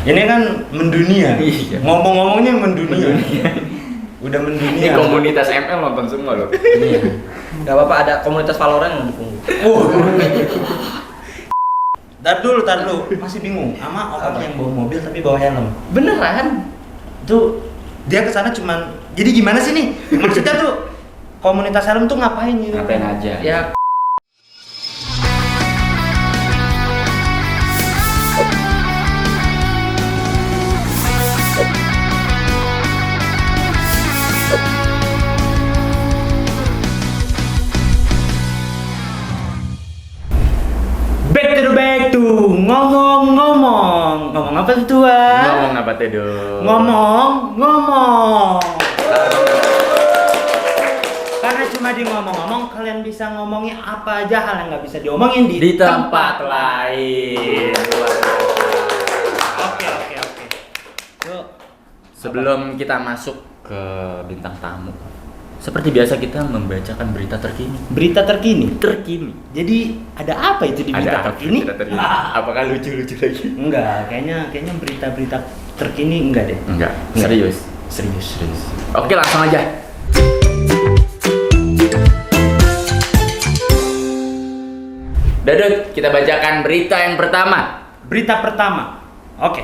Ini kan mendunia. Iya. Ngomong-ngomongnya mendunia. Udah Ini mendunia. komunitas ML nonton semua loh. Iya. Gak apa-apa, ada komunitas Valorant yang dukung. Tar dulu. Masih bingung sama orang yang bawa mobil tapi bawa helm. Beneran? Tuh dia kesana cuman. Jadi gimana sih nih? Maksudnya tuh komunitas helm tuh ngapain gitu? Ngapain aja? Ya. Back to ngomong apa tuh tua? Ngomong apa tuh dong? Ngomong. Karena cuma di ngomong-ngomong kalian bisa ngomongin apa aja hal yang nggak bisa diomongin Di tempat lain. Oke. Tuh. Sebelum kita masuk ke bintang tamu, seperti biasa kita membacakan berita terkini. Berita terkini. Jadi ada apa itu di berita Ada apa terkini? berita terkini? Apakah lucu-lucu lagi? Enggak, kayaknya berita-berita terkini enggak deh. Enggak, Enggak. serius. Oke, langsung aja. Dadut, kita bacakan berita yang pertama. Berita pertama. Oke.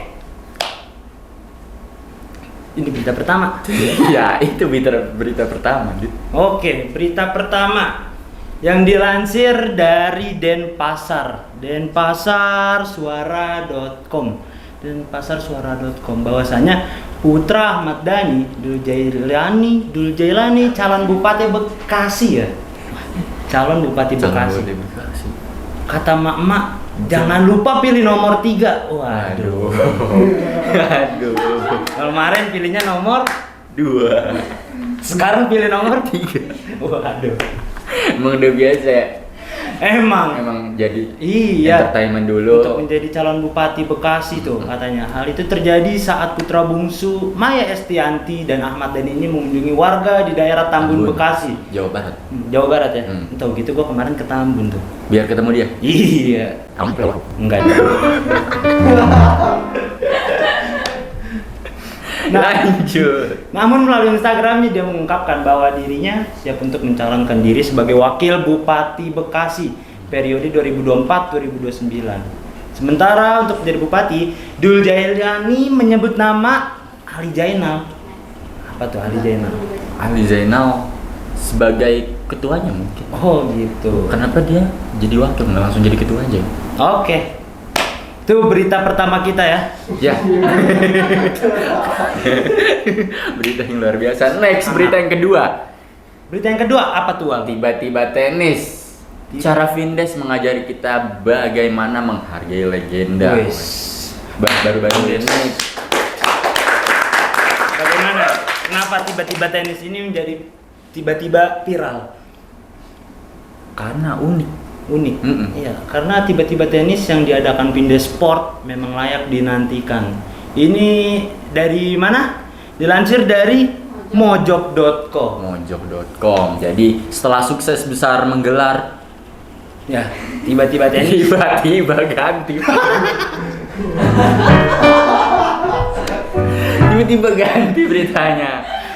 Ini berita pertama. Ya, itu berita pertama, Dit. Oke, berita pertama yang dilansir dari denpasarsuara.com bahwasanya Putra Ahmad Dhani Dul Jailani calon Bupati Bekasi ya. Calon Bupati Bekasi. Kata mak-mak, jangan lupa pilih nomor 3. Waduh. Aduh. Kemarin pilihnya nomor 2. sekarang pilih nomor 3. Waduh. Emang udah biasa ya? Emang jadi iya. entertainment dulu. Untuk menjadi calon Bupati Bekasi tuh katanya. Hal itu terjadi saat putra bungsu Maya Estianti dan Ahmad Dhani ini mengunjungi warga di daerah Tambun, Bekasi. Jawa Barat. Jawa Barat ya? Hmm. Gitu gua kemarin ke Tambun tuh. Biar ketemu dia. Iya. Amplop. Enggak. Lanjut. Namun melalui Instagramnya dia mengungkapkan bahwa dirinya siap untuk mencalonkan diri sebagai wakil Bupati Bekasi periode 2024-2029. Sementara untuk menjadi bupati, Dul Jailani menyebut nama Ali Zainal. Apa tuh Ali Zainal? Ali Zainal sebagai ketuanya mungkin. Oh gitu. Kenapa dia jadi wakil nggak langsung jadi ketua aja? Oke. Itu berita pertama kita ya. Ya. Berita yang luar biasa. Next, berita yang kedua. Berita yang kedua apa tuh, Al? Tiba-tiba tenis. Cara Vindes mengajari kita bagaimana menghargai legenda. Baru-baru ini. Bagaimana? Kenapa tiba-tiba tenis ini menjadi tiba-tiba viral? Karena unik. Iya, karena tiba-tiba tenis yang diadakan Vindes Sport memang layak dinantikan. Ini dari mana? Dilansir dari mojok.com. Jadi setelah sukses besar menggelar, ya tiba-tiba tenis tiba-tiba ganti. Tiba-tiba ganti beritanya.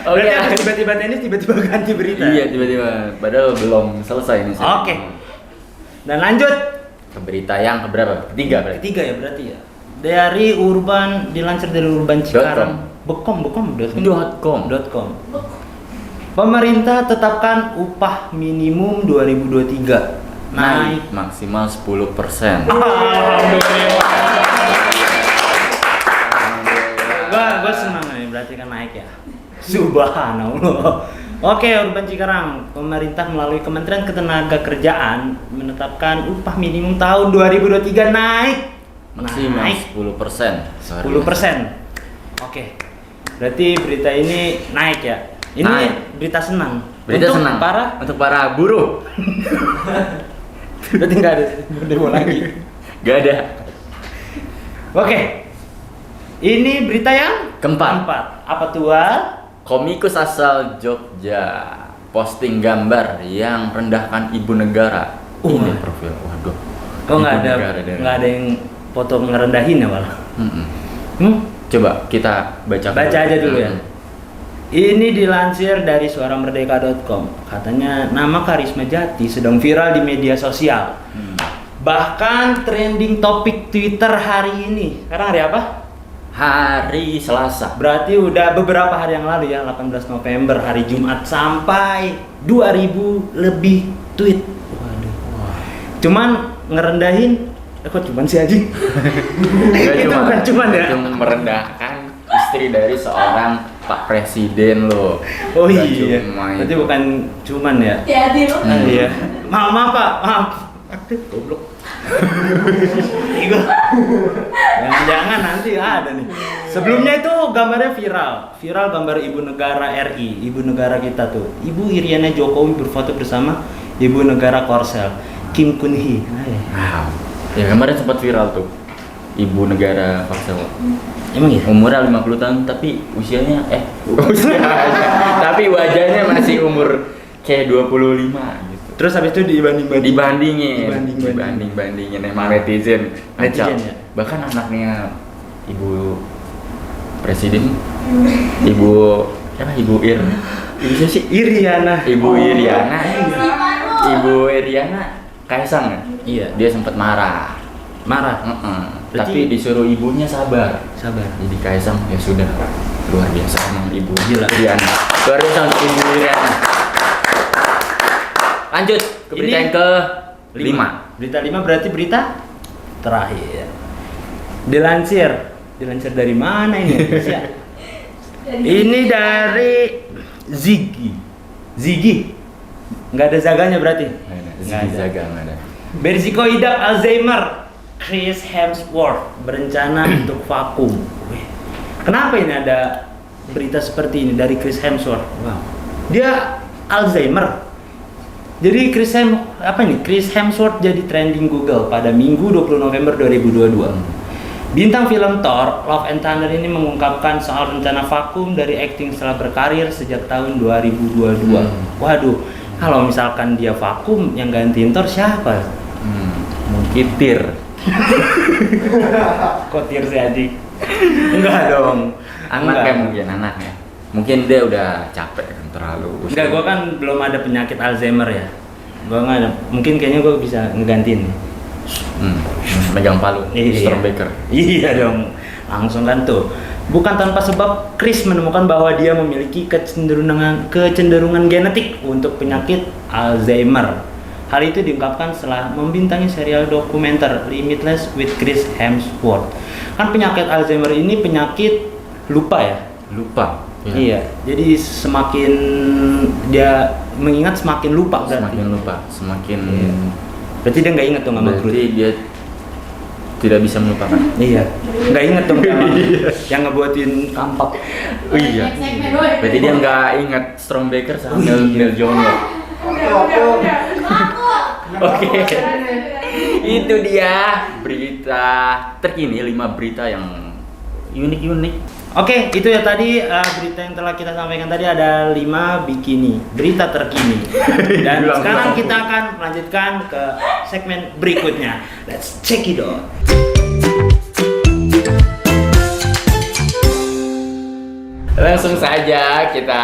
Oke. Berarti ada tiba-tiba tenis tiba-tiba ganti berita. Iya, tiba-tiba. Padahal belum selesai nih. Oke. Dan lanjut ke berita yang keberapa? Ketiga berarti. Ketiga ya berarti ya. Dari dilansir dari Urban Cikarang. Bekom. Pemerintah tetapkan upah minimum 2023 naik maksimal 10%. Alhamdulillah. Gua senang nih, berarti kan naik ya. Subhanallah. Oke, Urban Cikarang, pemerintah melalui Kementerian Ketenagakerjaan menetapkan upah minimum tahun 2023 naik Maksimal 10%. 10%. Oke. Berarti berita ini naik ya. Ini Naik. berita senang. Berita Untuk senang. Untuk para buruh. Berarti nggak ada demo lagi. Gak ada. Oke. Ini berita yang Keempat. Apa tuh? Al? Komikus asal Jogja posting gambar yang rendahkan ibu negara. Ini profil. Waduh. Kok nggak Ibu ada negara dari- nggak ada yang foto ngerendahin ya, Wal? Coba kita baca. Baca aja dulu ya. Ini dilansir dari suaramerdeka.com. Katanya nama Karisma Jati sedang viral di media sosial. Bahkan trending topik Twitter hari ini. Sekarang hari apa? Hari Selasa. Berarti udah beberapa hari yang lalu ya, 18 November, hari Jumat, sampai 2000 lebih tweet. Waduh. Cuman ngerendahin, kok cuman sih Haji? Itu bukan cuman ya? Itu merendahkan istri dari seorang Pak Presiden loh. Oh Bukan iya, cuma berarti itu. bukan cuman ya? Hati-hati lo. Iya. Maaf Pak, maaf. Aduh, goblok. Jangan nanti ada nih. Sebelumnya itu gambarnya viral gambar ibu negara RI, ibu negara kita tuh, Ibu Iriana Jokowi berfoto bersama ibu negara Korsel, Kim Kun Hee. Wow. Ya kemarin sempat viral tuh, ibu negara Korsel. Emang ya? Umurnya 50 tahun tapi usianya tapi wajahnya masih umur kayak 25 gitu. Terus habis itu dibandingin emang netizen Netizen acap. ya? Bahkan anaknya ibu presiden, ibu siapa sih? Iriana. Ibu Iriana Kaisang ya? Iya. Dia sempat marah. Berarti- Tapi disuruh ibunya sabar. Sabar. Jadi Kaisang ya sudah, luar biasa emang ibu Gila. Iriana. Luar biasa untuk ibu Iriana. Lanjut ke berita Ini yang ke 5. Berita 5 berarti berita terakhir. Dilansir dari mana ini? Ini dari Ziggy. Nggak ada zaganya berarti? Nggak ada. Zaga nggak ada. Berisiko idap Alzheimer, Chris Hemsworth berencana untuk vakum. Wih, kenapa ini ada berita seperti ini dari Chris Hemsworth? Wow. Dia Alzheimer. Jadi Chris Hemsworth jadi trending Google pada Minggu 20 November 2022. Bintang film Thor, Love and Thunder ini mengungkapkan soal rencana vakum dari akting setelah berkarir sejak tahun 2022. Waduh, kalau misalkan dia vakum, yang gantiin Thor siapa? Mungkin Tir. Kok Tir sih Aji? Enggak dong. Anaknya mungkin anaknya. Mungkin dia udah capek kan terlalu. Enggak, gua kan belum ada penyakit Alzheimer ya. Gua nggak ada. Mungkin kayaknya gua bisa ngegantiin. Megang palu. Iya. Stormbaker. Iya dong. Langsung kan tuh. Bukan tanpa sebab Chris menemukan bahwa dia memiliki kecenderungan genetik untuk penyakit Alzheimer. Hal itu diungkapkan setelah membintangi serial dokumenter Limitless with Chris Hemsworth. Kan penyakit Alzheimer ini penyakit lupa ya? Lupa. Iya. Jadi semakin dia mengingat semakin lupa berarti. Semakin lupa, semakin. Iya. Berarti dia nggak ingat tuh sama Berarti dia tidak bisa melupakan. Iya. Nggak ingat tuh sama yang ngebuatin kampak. Oh iya. Berarti dia nggak ingat Stormbaker sama Neil Jones. Udah. Oke. Itu dia berita terkini, 5 berita yang unik-unik. Oke, itu ya tadi berita yang telah kita sampaikan tadi ada 5 bikini, berita terkini. Dan sekarang kita akan melanjutkan ke segmen berikutnya. Let's check it out. Langsung saja kita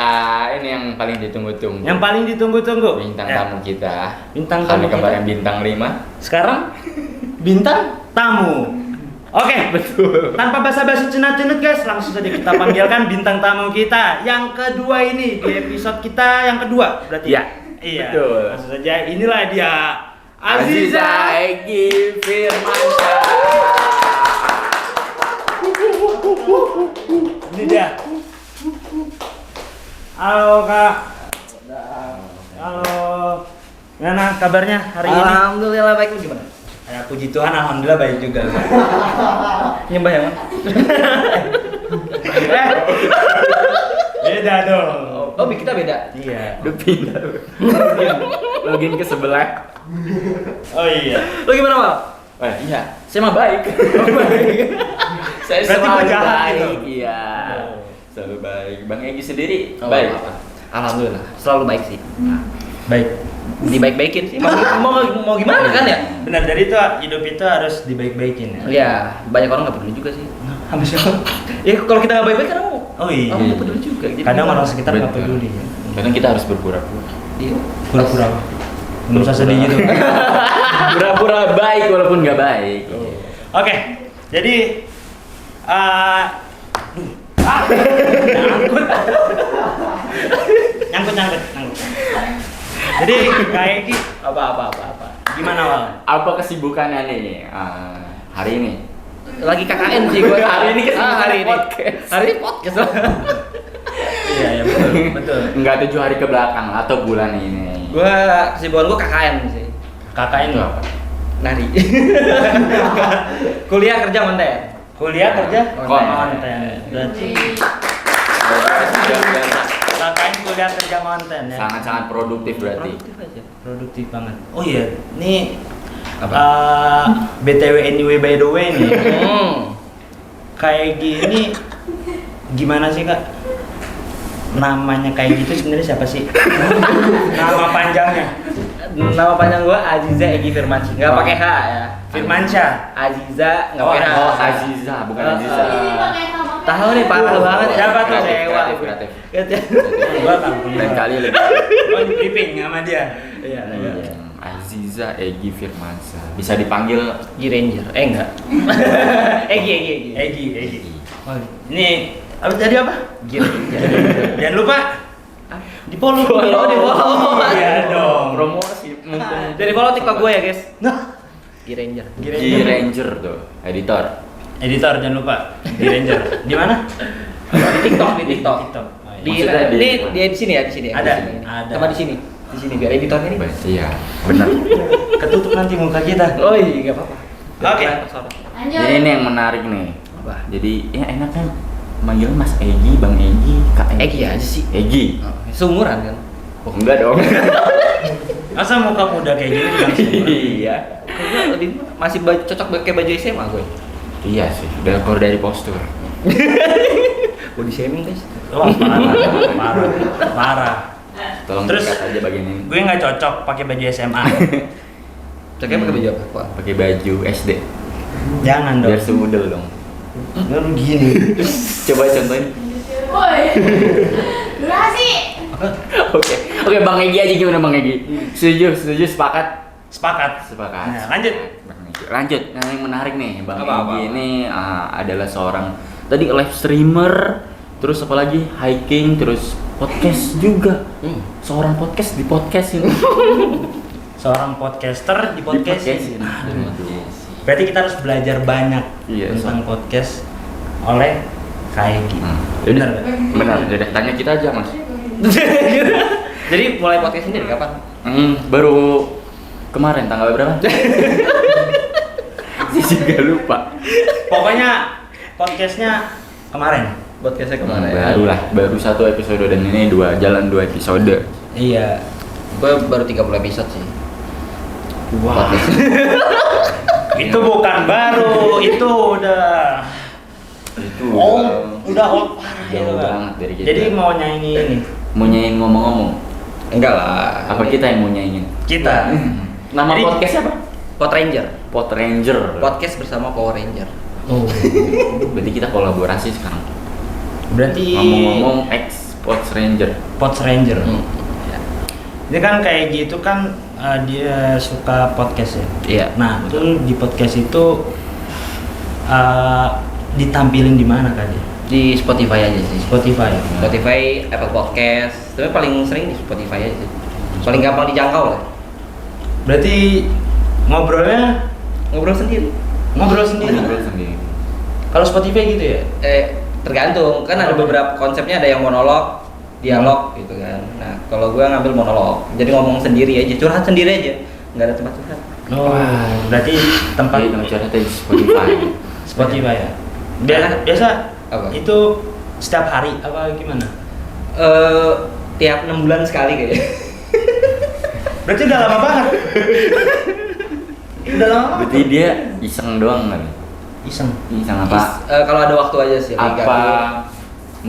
ini yang paling ditunggu-tunggu. Yang paling ditunggu-tunggu. Bintang Ya, tamu kita. Bintang tamu Kali kemarin kita. bintang 5. Sekarang bintang tamu. Oke, Betul. tanpa basa-basi cenat-cenut guys, langsung saja kita panggilkan bintang tamu kita yang kedua ini di episode kita yang kedua berarti. Iya, Iya. betul. Langsung saja inilah dia Aziza Aziza. Egy Firmansyah. Ini dia. Halo Kak. Halo. Gimana kabarnya hari ini? Alhamdulillah baik, lu gimana? Ya, puji Tuhan, alhamdulillah baik juga. Nyembah ya, Mas? Beda dong. Oh, kita beda. Iya. Udah pindah. Login ke sebelah. Oh iya. Lu gimana, Mal? Iya, saya mah baik. Saya Berarti selalu gua jahat baik. gitu? Iya. Selalu baik. Bang Egy sendiri Oh, baik. apa? Alhamdulillah, selalu baik sih. Baik. Dibaik-baikin sih. Mau gimana kan ya? Benar, jadi itu hidup itu harus dibaik-baikin ya. Iya, banyak orang nggak peduli juga sih. Sama siapa? Ya kalau kita nggak baik-baik kan Oh iya. orang nggak peduli juga. Jadi Kadang gimana? orang sekitar nggak Betul. peduli ya. Kadang kita harus berpura-pura. Iya. Pura-pura. Nggak usah sedih gitu. Pura-pura baik walaupun nggak baik. Oke, jadi nyangkut. Jadi kayak gitu. Apa. Gimana Wal? Apa kesibukannya nih hari ini? Lagi KKN sih gua. Hari ini hari ini. podcast. Hari ini podcast. Iya betul. Enggak 7 hari ke belakang atau bulan ini. Kesibukan gua KKN sih. KKN Itu apa? Nari. Kuliah kerja konten. Kuliah kerja Konten. Berarti KKN kuliah kerja konten ya. Sangat-sangat produktif berarti. Produktif aja. Produktif banget. Oh iya, nih Apa? BTW anyway by the way nih. Hmm. Kayak gini gimana sih Kak? Namanya kayak gitu sebenarnya siapa sih? Nama panjangnya Nama panjang gua Aziza Egi Firmansyah. Enggak pakai H ya. Firmansyah. Aziza enggak pakai H. Oh, Aziza, bukan Aziza. Tahu nih parah banget ya. Siapa tuh? Sewa. Kreatif. Gua tahu punya. Lain kali lebih. Oh, briefing sama dia. Iya. Aziza Egi Firmansyah. Bisa dipanggil Gi Ranger. Enggak. Egi. Egi. Oh, ini apa tadi apa? Gi Ranger. Jangan lupa di follow. Di follow. Iya dong. promosi mumpung. Jadi follow TikTok gue ya, guys. Nah, Gi Ranger. G Ranger tuh, editor. editor jangan lupa. Di Ranger. Di mana? Di TikTok. Oh, iya. Di Maksudnya di sini ya, di sini ya. Ada. Di sini. Ada. Sama di sini. Di sini biar editornya nih. Iya, benar. Ketutup nanti muka kita. Oh iya, enggak apa-apa. Oke. Jadi ini yang menarik nih. Apa? Jadi ya enaknya manggil Mas Egi, Bang Egi, Kak Egi. Egi aja sih. Egi. Seumuran kan? Oh enggak dong. Masa muka muda kayak gini bilang semua? Iya. Gue lebih masih cocok pakai baju SMA gue. Iya sih, udah keluar dari postur. Body shaming guys. Wah, parah. Tolong Terus- dikat aja bagian ini. Gue nggak cocok pakai baju SMA. Cocoknya pakai baju apa? Wah. Pakai baju SD. Jangan dong. Biar sumudel dong. Nggak lu gini. Coba contohin. Woi. Durasi. Oke, Bang Egi aja gimana Bang Egi? Setuju, sepakat. Sepakat. Sepakat. Nah, lanjut. Bang Egi. Lanjut. Nah, yang menarik nih, Bang Apa? Egi ini adalah seorang tadi live streamer, terus apalagi hiking, terus podcast juga. Seorang podcast di podcast ini. Seorang podcaster di podcast. podcastin. Aduh. Berarti kita harus belajar banyak Iya, tentang podcast oleh Kaegi. Benar. Benar nggak? Benar. Udah tanya kita aja, Mas. Jadi mulai podcast ini dari kapan? Baru kemarin tanggal berapa? Saya juga lupa. Pokoknya podcastnya kemarin. Podcastnya Baru 1 episode dan ini jalan 2 episode. Iya. Gue baru 30 episode sih. Wah. Itu bukan baru, itu udah Itu udah old parah jauh itu, Kak. banget dari kita. Jadi mau nyanyi ini mau nyanyiin ngomong-ngomong. Enggak lah. Apa kita yang mau nyanyiin? kita. Nama Jadi- podcastnya apa? Pot Ranger. Pot Ranger. Podcast bersama Power Ranger. Oh. Berarti kita kolaborasi sekarang. Berarti Ngomong-ngomong ex Pot Ranger. Pods Ranger. Ya. Dia kan kayak gitu kan dia suka podcast ya. Iya. Nah, itu di podcast itu ditampilin di mana kan dia? Di Spotify aja sih. Spotify. Spotify, Apple Podcast. Tapi paling sering di Spotify aja sih. Paling gampang dijangkau lah. Berarti ngobrolnya Ngobrol sendiri. ngobrol sendiri. Ngobrol sendiri. Kalau Spotify gitu ya? Tergantung, kan ada beberapa konsepnya, ada yang monolog, dialog gitu kan. Nah, kalau gua ngambil monolog, jadi ngomong sendiri aja, curhat sendiri aja, nggak ada tempat curhat. Oh, berarti tempat Jadi nama curhatnya di Spotify. Spotify ya. Biasa Apa? itu setiap hari apa gimana? Tiap 6 bulan sekali kayaknya. Berarti udah lama banget. Udah lama banget. Berarti dia iseng doang kan? Iseng. Iseng apa? Kalau ada waktu aja sih. lagi Apa gabut.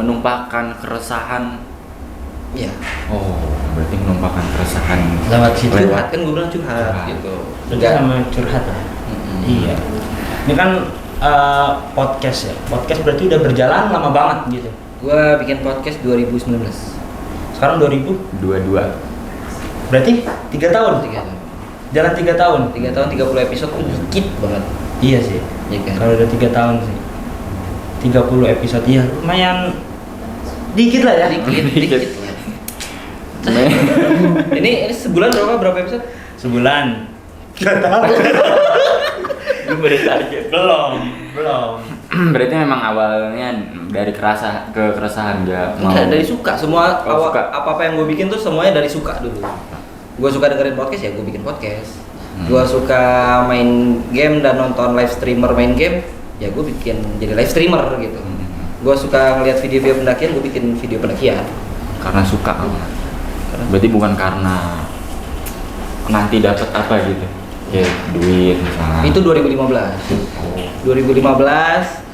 menumpahkan keresahan Iya. Oh, berarti menumpahkan keresahan Lewat situ. Curhat kan gue bilang curhat Curhat. gitu. Berarti sama curhat ya? Iya. Ini kan podcast ya. Podcast berarti udah berjalan lama banget gitu. Gue bikin podcast 2019. Sekarang 2000. dua-dua. Berarti 3 tahun. 3 tahun. Jalan 3 tahun. 3 tahun 30 episode tuh dikit banget. Iya sih. Iya kan? Kalau udah 3 tahun sih. 30 episode ya lumayan dikit lah ya. Dikit. Ini sebulan berapa episode? Sebulan. Gak tahu. Lu baru aja. Belum. Berarti memang awalnya dari keresahan nggak mau. Enggak, dari suka. Semua Oh, suka. apa yang gue bikin tuh semuanya dari suka dulu. Gue suka dengerin podcast ya gue bikin podcast. Gue suka main game dan nonton live streamer main game, ya gue bikin jadi live streamer gitu. Gue suka ngeliat video-video pendakian, gue bikin video pendakian. Karena suka. Berarti bukan karena nanti dapat apa gitu. Ya duit misalnya. Itu 2015. 2015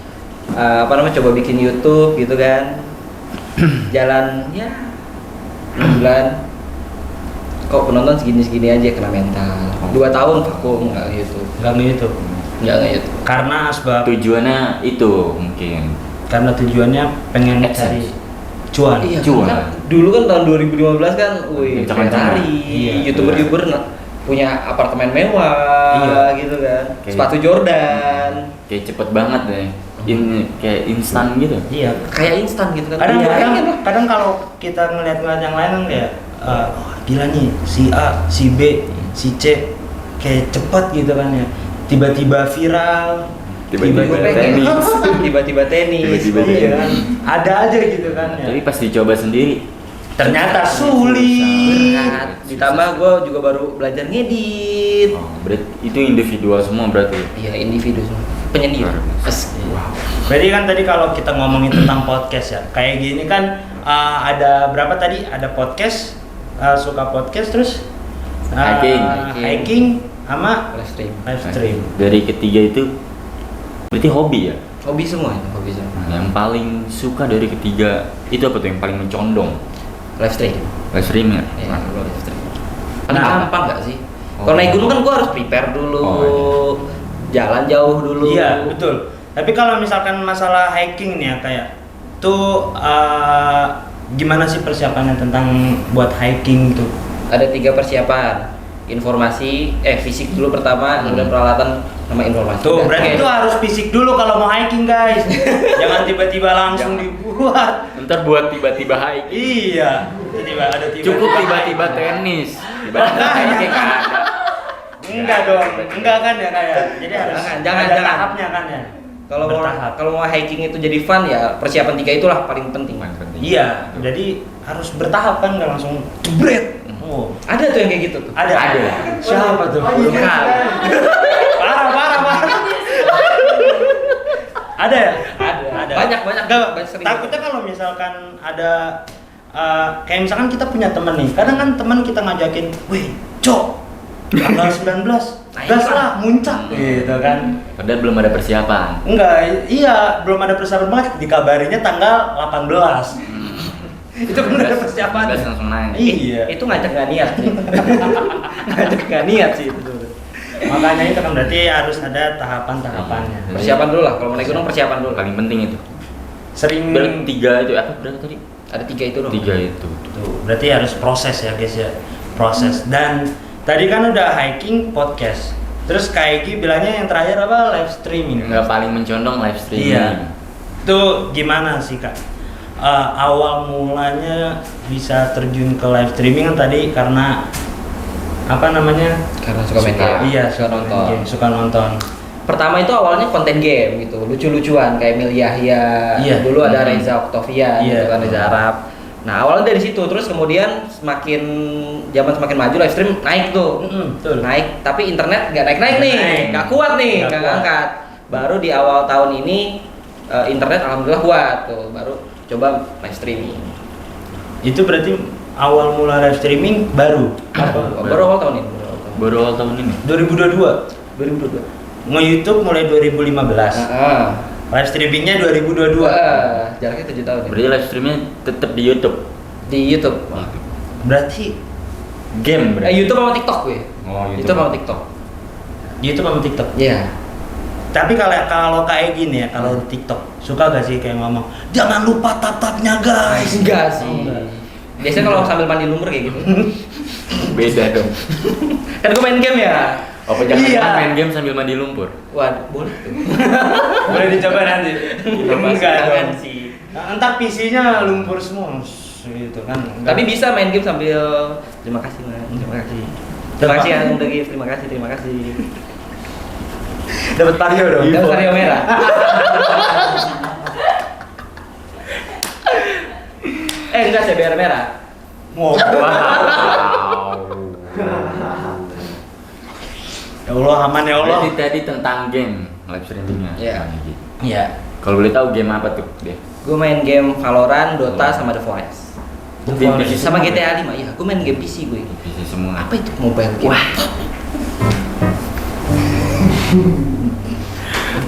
coba bikin YouTube gitu kan. Jalan ya 6 bulan. Kok penonton segini-segini aja kena mental. 2 tahun vakum nggak YouTube. Enggak gitu. Nggak YouTube. Karena asbab. Tujuannya itu mungkin. Karena tujuannya pengen AdSense. cari cuan. Iya, Cuan. kan dulu kan tahun 2015 kan, wih, Kencang-kencang. Ferrari, Iya. youtuber punya apartemen mewah, Iya. gitu kan, Kayak- sepatu Jordan, Kayak cepet banget deh. Kayak instan gitu. Iya. kayak instan gitu kan. Kadang Iya, kadang, pengen lah. kadang kalau kita ngeliat yang lain kan kayak oh, gila nih si A, si B, si C kayak cepat gitu kan ya. Tiba-tiba viral, Tiba-tiba Gue pengen. tenis. Tiba-tiba tenis, Tiba-tiba iya tenis. kan. Ada aja gitu kan ya. Tapi pas dicoba sendiri Ternyata sulit. berat. Ditambah gue juga baru belajar ngedit. Oh, berarti itu individual semua berarti. Iya, individu semua, penyendiri. Luar biasa. Asik. Wow. Berarti kan tadi kalau kita ngomongin tentang podcast ya, kayak gini kan ada berapa tadi? Ada podcast, suka podcast terus hiking sama Live stream. live stream. Dari ketiga itu berarti hobi ya. Hobi semua itu, hobi semua. Nah, yang paling suka dari ketiga itu apa tuh yang paling mencondong? Live stream. Live stream ya. Iya, Nah, live stream. Paling Kenapa? gampang nggak sih? Oh. Kalau naik gunung kan gua harus prepare dulu, Oh, jalan jauh dulu. Iya, betul. Tapi kalau misalkan masalah hiking nih ya kayak tuh gimana sih persiapannya tentang buat hiking tuh? Ada 3 persiapan. Informasi, fisik dulu pertama, kemudian peralatan sama informasi. Tuh, Udah, berarti oke. itu harus fisik dulu kalau mau hiking, guys. Jangan tiba-tiba langsung dibuat. ntar buat tiba-tiba hike. Iya, tiba-tiba ada tiba-tiba. Cukup tiba-tiba tenis. Tiba-tiba hike nggak ada. Enggak dong, enggak kan ya kayak. Jadi harus Jangan. ada tahapnya kan ya. Bertahap. Kalau mau hiking itu jadi fun ya persiapan 3 itulah paling penting. Paling penting. Iya, jadi harus bertahap kan nggak langsung jebret. Oh, Ada tuh yang kayak gitu tuh. ada. Ada. Siapa tuh? Belum tahu. Parah. Ada ya? Ada. Banyak. Nggak, Sering. takutnya kalau misalkan ada kayak misalkan kita punya temen nih, kadang kan temen kita ngajakin, wih, cok, tanggal 19, gas lah, muncak, gitu kan. Padahal belum ada persiapan. Enggak, iya, belum ada persiapan banget, dikabarinya tanggal 18. Itu kan udah ada persiapan. Gas langsung naik. Iya. Itu ngajak nggak niat sih. Ngajak nggak niat sih itu. Makanya itu kan berarti harus ada tahapan-tahapannya. Persiapan dulu lah. Kalau mau naik gunung persiapan dulu. Paling penting itu. Sering Berarti 3 itu apa berarti tadi? Ada 3 itu dong. 3 itu. tuh, berarti harus proses ya guys ya. Proses. Dan tadi kan udah hiking, podcast. Terus Kak Egi bilangnya yang terakhir apa? Live streaming. Nggak paling mencondong live streaming. Iya. Itu gimana sih Kak? Awal mulanya bisa terjun ke live streaming kan tadi karena apa namanya? Karena suka main game. Iya, suka main nonton. game, suka nonton. Pertama itu awalnya konten game gitu, lucu-lucuan kayak Mil Yahya. Iya. Dulu ada Reza Octavian, Iya. gitu kan Reza Arab. Nah awalnya dari situ, terus kemudian zaman semakin maju live stream naik tuh, Betul. naik. Tapi internet nggak naik Nggak nih, naik. nggak kuat nih, Nggak nggak kuat. ngangkat. Baru di awal tahun ini internet alhamdulillah kuat tuh, baru coba live streaming. Itu berarti awal mula live streaming baru apa? Baru awal tahun ini. Baru awal tahun ini. 2022. 2022. Nge-YouTube mulai 2015. Live streamingnya 2022. Jaraknya 7 tahun. Ya? Berarti live streamnya tetap di YouTube. Di YouTube. Berarti Game berarti. YouTube sama TikTok gue. Oh, YouTube sama TikTok. YouTube sama TikTok. Iya. Tapi kalau kayak gini ya, kalau di TikTok suka gak sih kayak ngomong, jangan lupa tap-tapnya guys. Enggak sih. Oh, enggak. Biasanya kalau sambil mandi lumur kayak gitu. Beda dong. Kan gue main game ya. Oh, jangan Iya. main game sambil mandi lumpur. Waduh, boleh tuh. Boleh dicoba nanti. Enggak Jangan dong. sih. Nah, ntar PC-nya lumpur semua. Gitu kan. Enggak. Tapi bisa main game sambil terima kasih man, terima kasih. Terima kasih yang udah gift, terima kasih. dapat Vario dong. Dapat Vario merah. Enggak CBR merah. Wow. Ya Allah, aman ya Allah. Berarti tadi tentang game live streamingnya. Iya. Bang Egy. Iya. Kalau boleh tahu game apa tuh dia? Gue main game Valorant, Dota sama The Forest. Game PC Sama semua, GTA 5. Iya, gue main game PC gue. PC semua. Apa itu mobile game? Wah.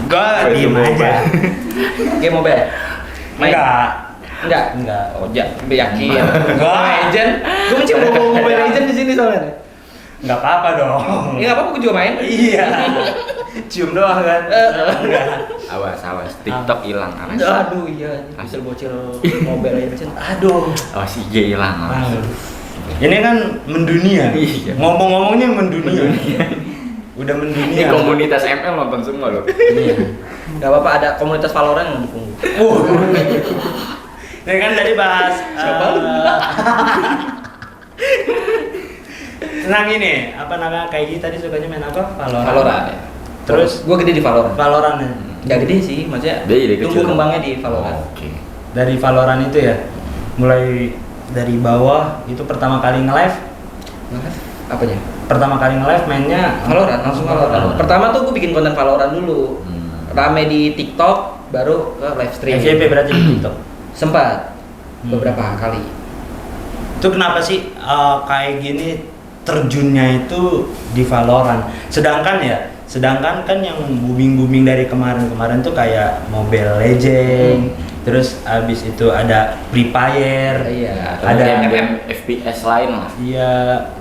Gua diem aja. Game mobile. Main? Enggak. Enggak. Oh, ya, yakin. Enggak. Mobile Legend. Gue mencium bau Mobile Legend di sini soalnya. Enggak apa-apa dong. Ya enggak apa-apa, gue juga main. Iya. Cium doang kan. Enggak. Awas, TikTok hilang. Awas. Aduh iya, bocil-bocil Mobile Legend. Aduh. Awas IG hilang. Awas. Ini kan mendunia. Iya. Ngomong-ngomongnya mendunia. Udah Ini mendunia. komunitas ML nonton semua loh. Iya. Enggak apa-apa, ada komunitas Valorant yang dukung. Ini kan tadi bahas Siapa lu? Senang ini, apa namanya, kayak gitu tadi sukanya main apa? Valorant ya. Terus gue gede di Valorant. Valorant ya. Enggak gede sih, maksudnya Dia jadi kecil. tumbuh kembangnya di Valorant. Oke. Dari Valorant itu ya, mulai dari bawah itu pertama kali nge-live, Apanya? pertama kali nge-live mainnya Valorant, langsung Valorant. Pertama tuh gue bikin konten Valorant dulu. Rame di TikTok, baru ke live stream. FYP berarti di TikTok. Sempat beberapa kali. Itu kenapa sih kayak gini terjunnya itu di Valorant? Sedangkan kan yang booming dari kemarin tuh kayak Mobile Legend, terus abis itu ada Free Fire, Iya. Ada ada game FPS lain lah. iya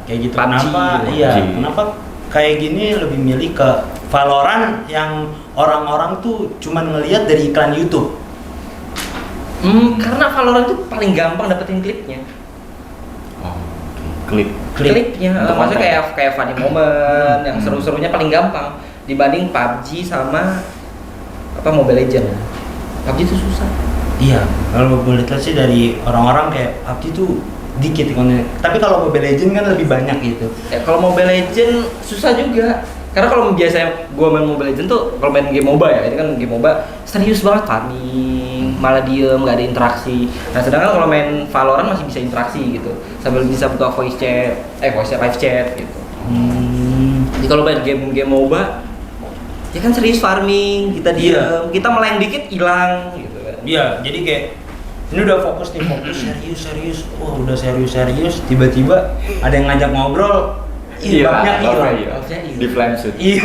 kayak gitu. PUBG Kenapa? juga. Iya, PUBG. kenapa kayak gini lebih milih ke Valorant yang orang-orang tuh cuman ngelihat dari iklan YouTube? Karena Valorant tuh paling gampang dapetin klipnya. Oh, klip. Klipnya, Untuk maksudnya konten. kayak funny moment, yang seru-serunya paling gampang dibanding PUBG sama apa Mobile Legend. PUBG itu susah. Iya, kalau boleh lihat sih dari orang-orang kayak PUBG tuh dikit ikonnya. Tapi kalau Mobile Legend kan lebih banyak gitu. Ya, kalau Mobile Legend susah juga. Karena kalau biasanya gua main Mobile Legend tuh kalau main game MOBA ya, ini kan game MOBA serius banget farming, malah diem, nggak ada interaksi. Nah sedangkan kalau main Valorant masih bisa interaksi gitu, sambil bisa buka voice chat live chat gitu. Jadi kalau main game MOBA ya kan serius farming, kita diem, Iya. kita meleng dikit hilang gitu kan. Iya, jadi kayak ini udah fokus serius. Wah, udah serius. Tiba-tiba ada yang ngajak ngobrol, ibabnya hilang. iya. Ibabnya hilang. Di Flameshoot. Iya.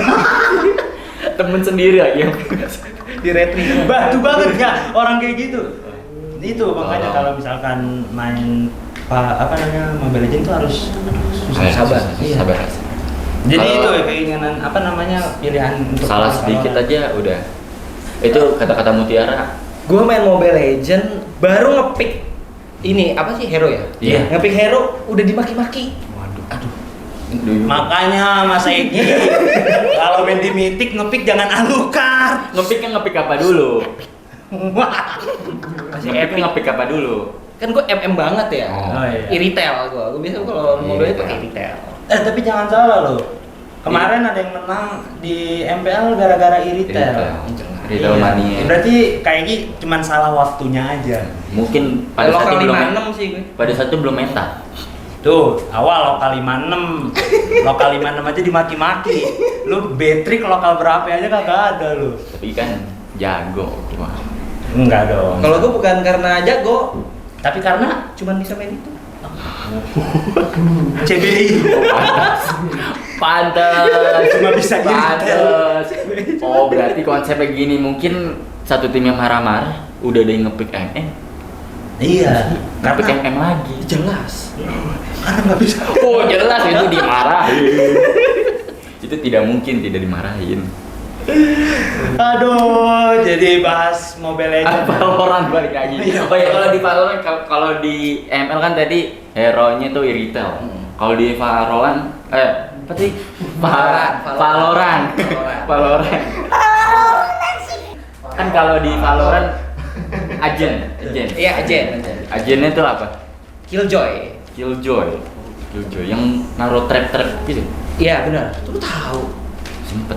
Temen sendiri lagi yang Di retri. Batu banget ya orang kayak gitu. Itu makanya Oh. kalau misalkan main apa namanya Mobile Legends tuh harus susah. Sabar. Iya. Sabar. Jadi Kalau- itu ya keinginan apa namanya pilihan untuk Salah main sedikit Valorant. aja udah. Itu kata-kata mutiara. Gue main Mobile Legend baru ngepick ini apa sih hero ya? Iya. Ngepick hero udah dimaki-maki. Waduh. Aduh. Makanya Mas Egi kalau main di Mythic ngepick jangan Alucard. Ngepick apa dulu? Wah. Masih Ngepick epic. ngepick apa dulu? Kan gue MM banget ya. Oh, iya. Iritel gue. Gue biasa kalau Mobile Legend pakai Iritel. Iritel. Tapi jangan salah loh. Kemarin ada yang menang di MPL gara-gara Iritel. Iritel Iya. Mania. Berarti kayaknya cuman salah waktunya aja. Mungkin pada Lokal saat itu belum 56 sih gue. pada saat itu belum meta. Tuh, awal lokal 56. Lokal 56 aja dimaki-maki. Lu betrik lokal berapa aja kagak ada lu. Tapi kan jago. Wah. Enggak dong. Kalau gue bukan karena jago, Tapi karena cuman bisa main itu. CBI. Pantes. Cuma bisa Pantes. Oh, berarti konsepnya gini, mungkin satu tim yang marah-marah udah ada yang ngepick MM. Iya, Tapi karena MM lagi. Jelas. karena nggak bisa. Oh jelas itu dimarahin. Itu tidak mungkin tidak dimarahin. Aduh, jadi bahas Mobile Legends. Valorant balik lagi. Oh ya kalau di Valorant kalau di ML kan tadi hero-nya tuh Iritel. Kalau di Valorant apa sih? Valorant. Valorant. Kan kalau di Valorant Agen. Iya, Ajen. Agennya tuh apa? Killjoy. Killjoy yang naruh trap gitu. Iya, benar. Lu tahu. Sempet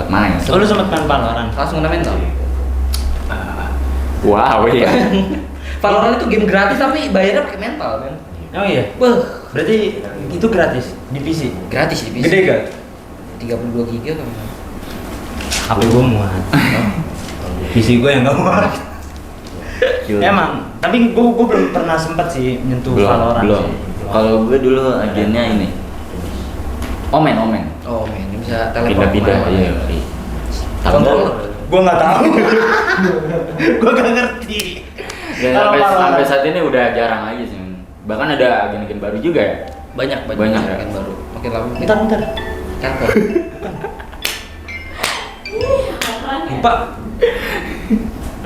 main. Oh, lu sempat main Valorant? Langsung kena mental. Wow ya. Valorant itu game gratis tapi bayarnya pakai mental, men. Oh iya. Wah, Berarti itu gratis di PC. gratis di PC. Gede gak? 32 GB kan. HP gua muat. PC gua yang nggak muat. Emang, tapi gua belum pernah sempat sih nyentuh Valorant. Belum. Sih. Kalau gue dulu agennya ini. Omen. Oh, men, ini bisa telepon. Pindah-pindah. Iya. Kontrol. Gua nggak tahu. Gua nggak ngerti. Dan Kalau sampai Valorant. saat ini udah jarang aja sih. Bahkan ada agen-agen baru juga ya. Banyak Banyak, yang baru. Makin lama. Bentar. Telepon. Lupa.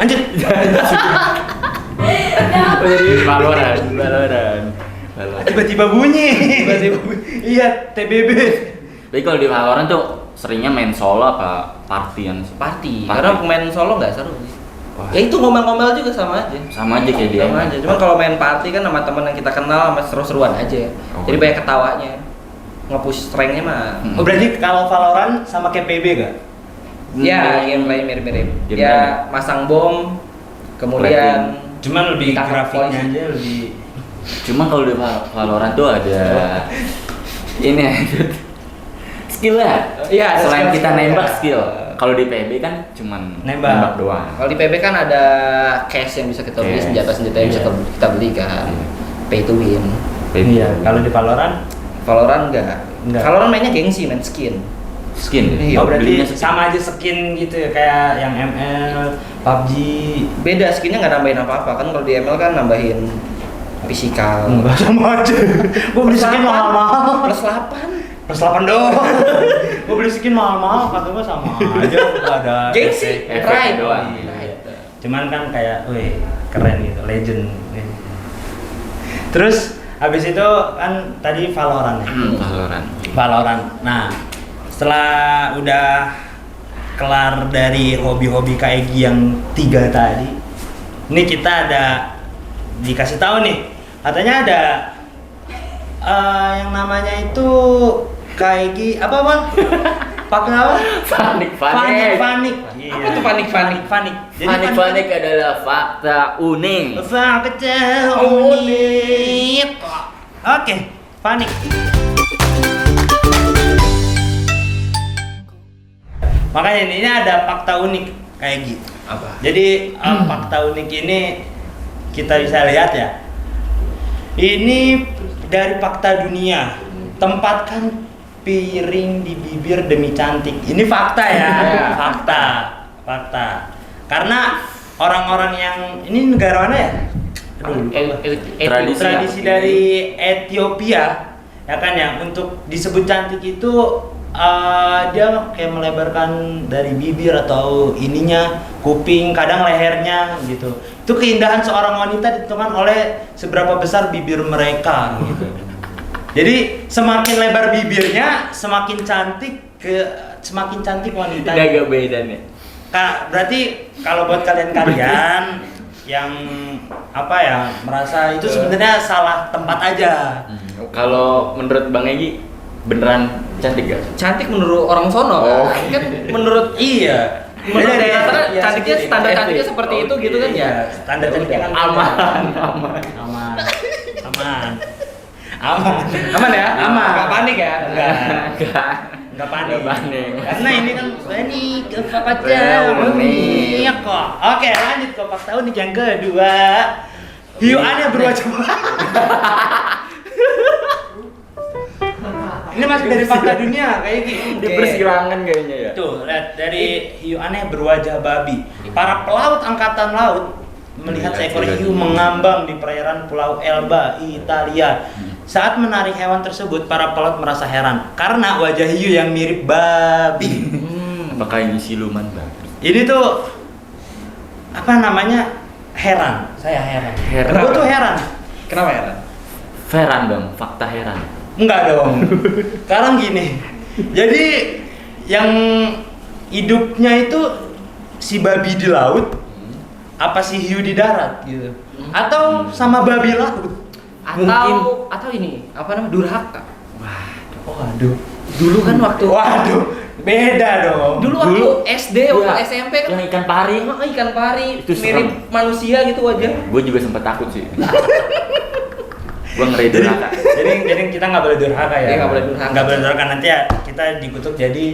Lanjut. Oh, jadi Valorant. Tiba-tiba bunyi. Iya, TBB. Tapi kalau di Valorant tuh seringnya main solo apa partian sih? Party. Karena pemain solo nggak seru sih. Wah. Ya itu ngomel-ngomel juga sama aja. Sama aja kayak dia. Sama aja. Cuman kalau main party kan sama temen yang kita kenal sama seru-seruan aja. Oh. Jadi banyak ketawanya. Nge-push strength-nya mah. Oh, berarti kalau Valorant sama kayak PB gak? Ya, gameplay mirip-mirip. Gameplay. Ya, masang bom, kemudian Cuman lebih ditangkap grafiknya polisi. aja lebih. Cuma kalau di Valorant tuh ada ini skill ya. Iya, ada Selain skill-skill. kita nembak skill. Kalau di PB kan cuman Nembak. doang. Kalau di PB kan ada cash yang bisa kita beli, Cash. senjata-senjata yang bisa Iya. kita beli kan. Iya. Pay to win. Iya, kalau di Valorant Valorant enggak. Enggak. Valorant mainnya gengsi, main skin. Skin. Iya, oh, berarti Belinya skin. sama aja skin gitu ya, kayak yang ML, PUBG. Beda skinnya nggak nambahin apa-apa kan, kalau di ML kan nambahin fisikal. Enggak sama aja. Gua beli skin mahal-mahal. Plus 8. Plus 8 doang. Gua beli skin mahal-mahal, kata gua sama aja, enggak ada Gengsi, efek pride doang. Pride. Cuman kan kayak, wih, keren gitu, legend. Terus habis itu kan tadi Valorant ya. Valorant. Valorant. Nah, setelah udah kelar dari hobi-hobi kayak yang 3 tadi, ini kita ada dikasih tahu nih, katanya ada yang namanya itu kayak apa bang? Pakai apa? Panik. Panik. Apa tuh panik? Panik. Panik adalah fakta unik. Fakta unik. Oke, panik. Makanya ini ada fakta unik kayak gitu. Apa? Jadi fakta unik ini kita bisa lihat ya. Ini dari fakta dunia. Tempatkan piring di bibir demi cantik. Ini fakta ya. Fakta. Karena orang-orang yang ini negara mana ya? Aduh, lupa gua. Tradisi dari Ethiopia ya kan ya, untuk disebut cantik itu dia kayak melebarkan dari bibir atau ininya, kuping, kadang lehernya gitu. Itu keindahan seorang wanita ditentukan oleh seberapa besar bibir mereka gitu. Jadi semakin lebar bibirnya, semakin cantik wanita. Agak beda nih. Berarti kalau buat kalian yang apa ya, merasa itu sebenarnya salah tempat aja. Kalau menurut Bang Egi beneran cantik gak? Cantik menurut orang sono Oh. kan menurut Iya. menurut rata-rata Ya, cantiknya seperti standar itu. cantiknya seperti itu gitu kan ya. Standar cantiknya kan Aman. Aman ya? Aman. Nggak panik ya? Enggak panik. Nggak panik. Karena ini kan panik fakta Unik. unik kok. Oke, lanjut ke fakta unik yang kedua. Hiu aneh berwajah. Ini masih dari fakta dunia kayak gitu. Di persilangan kayaknya ya. Tuh, lihat dari hiu aneh berwajah babi. Para pelaut angkatan laut melihat Melihat seekor juga hiu mengambang di perairan Pulau Elba, Italia. Saat menarik hewan tersebut, para pelot merasa heran karena wajah hiu yang mirip babi. Apakah ini siluman babi? Ini tuh apa namanya? Heran. Saya heran. Heran. Gue tuh heran. Kenapa heran? Heran dong, fakta heran. Enggak dong. Sekarang gini. Jadi yang hidupnya itu si babi di laut, apa si hiu di darat gitu? Atau sama babi laut? Atau ini apa namanya, durhaka. Waduh. Dulu kan waktu Beda dong. dulu waktu SD waktu Iya, SMP kan yang ikan pari. ikan pari Itu mirip serem. manusia gitu wajah. Gue juga sempet takut sih. Gue ngeri durhaka. Jadi kita nggak boleh durhaka ya. Iya, nggak boleh durhaka. Nggak boleh durhaka, nanti ya kita dikutuk jadi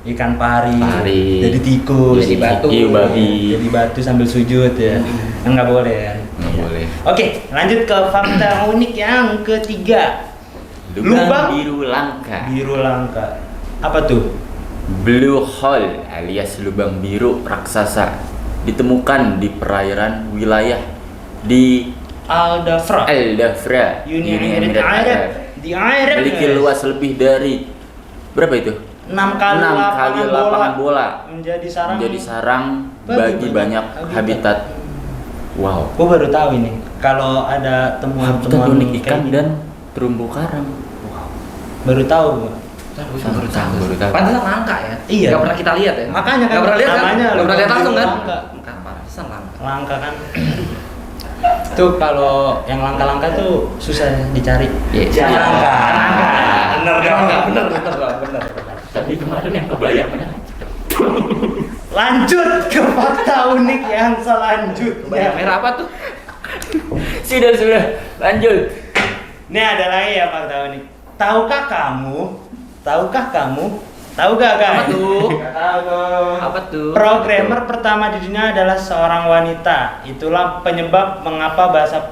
ikan pari, Pari. jadi tikus, Jadi batu. Hiu babi. jadi batu sambil sujud ya. Nggak boleh ya. Nggak boleh. Oke, lanjut ke fakta unik yang ketiga. Lubang biru langka. Biru langka. Apa tuh? Blue hole alias lubang biru raksasa ditemukan di perairan wilayah di Aldafra. Aldafra, Uni Emirat Arab. Di Arab. Memiliki guys. luas lebih dari berapa itu? 6 kali 6 kali lapangan bola. Menjadi sarang. Menjadi sarang Bagi bagi banyak habitat. Wow. Gue baru tahu ini kalau ada Habitat temuan-temuan unik kayak ikan gini. dan terumbu karang. Baru tahu gua. Baru tahu. Pantesan langka ya. Iya. Gak pernah kita lihat ya. Makanya kan Gak pernah lihat kan. namanya Gak pernah lihat langsung kan. langka. Pantesan langka. Langka kan. Tuh kalau yang langka-langka tuh susah dicari. Iya. Langka. Bener dong. Bener. Tapi kemarin yang kebayangnya. Lanjut ke fakta unik yang selanjutnya. Bayang merah apa tuh? Sudah, lanjut. Ini ada lagi ya fakta unik. Tahukah kamu? Tahu gak guys? Apa tuh? Gak tahu tuh. Apa tuh? Programmer pertama di dunia adalah seorang wanita. Itulah penyebab mengapa bahasa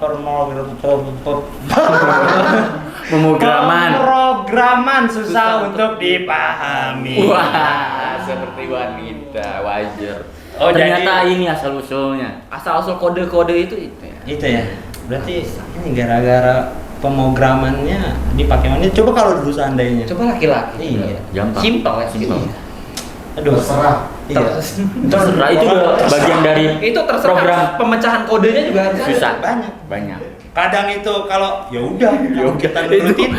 pemrograman susah untuk dipahami. Wah, seperti wanita, wajar. Oh, Ternyata jadi- ini asal usulnya. Asal-usul kode-kode itu ya. Itu ya. Berarti ini gara-gara pemrogramannya dipakai wanita. Coba kalau dulu seandainya. Coba laki-laki. Iya. Gampang. Simpel ya. Simpel. Iya. Aduh. Terserah. Iya. Terserah itu bagian dari Itu terserah program pemecahan kodenya juga harus ada. susah. Banyak. Kadang itu kalau ya udah kita nurutin.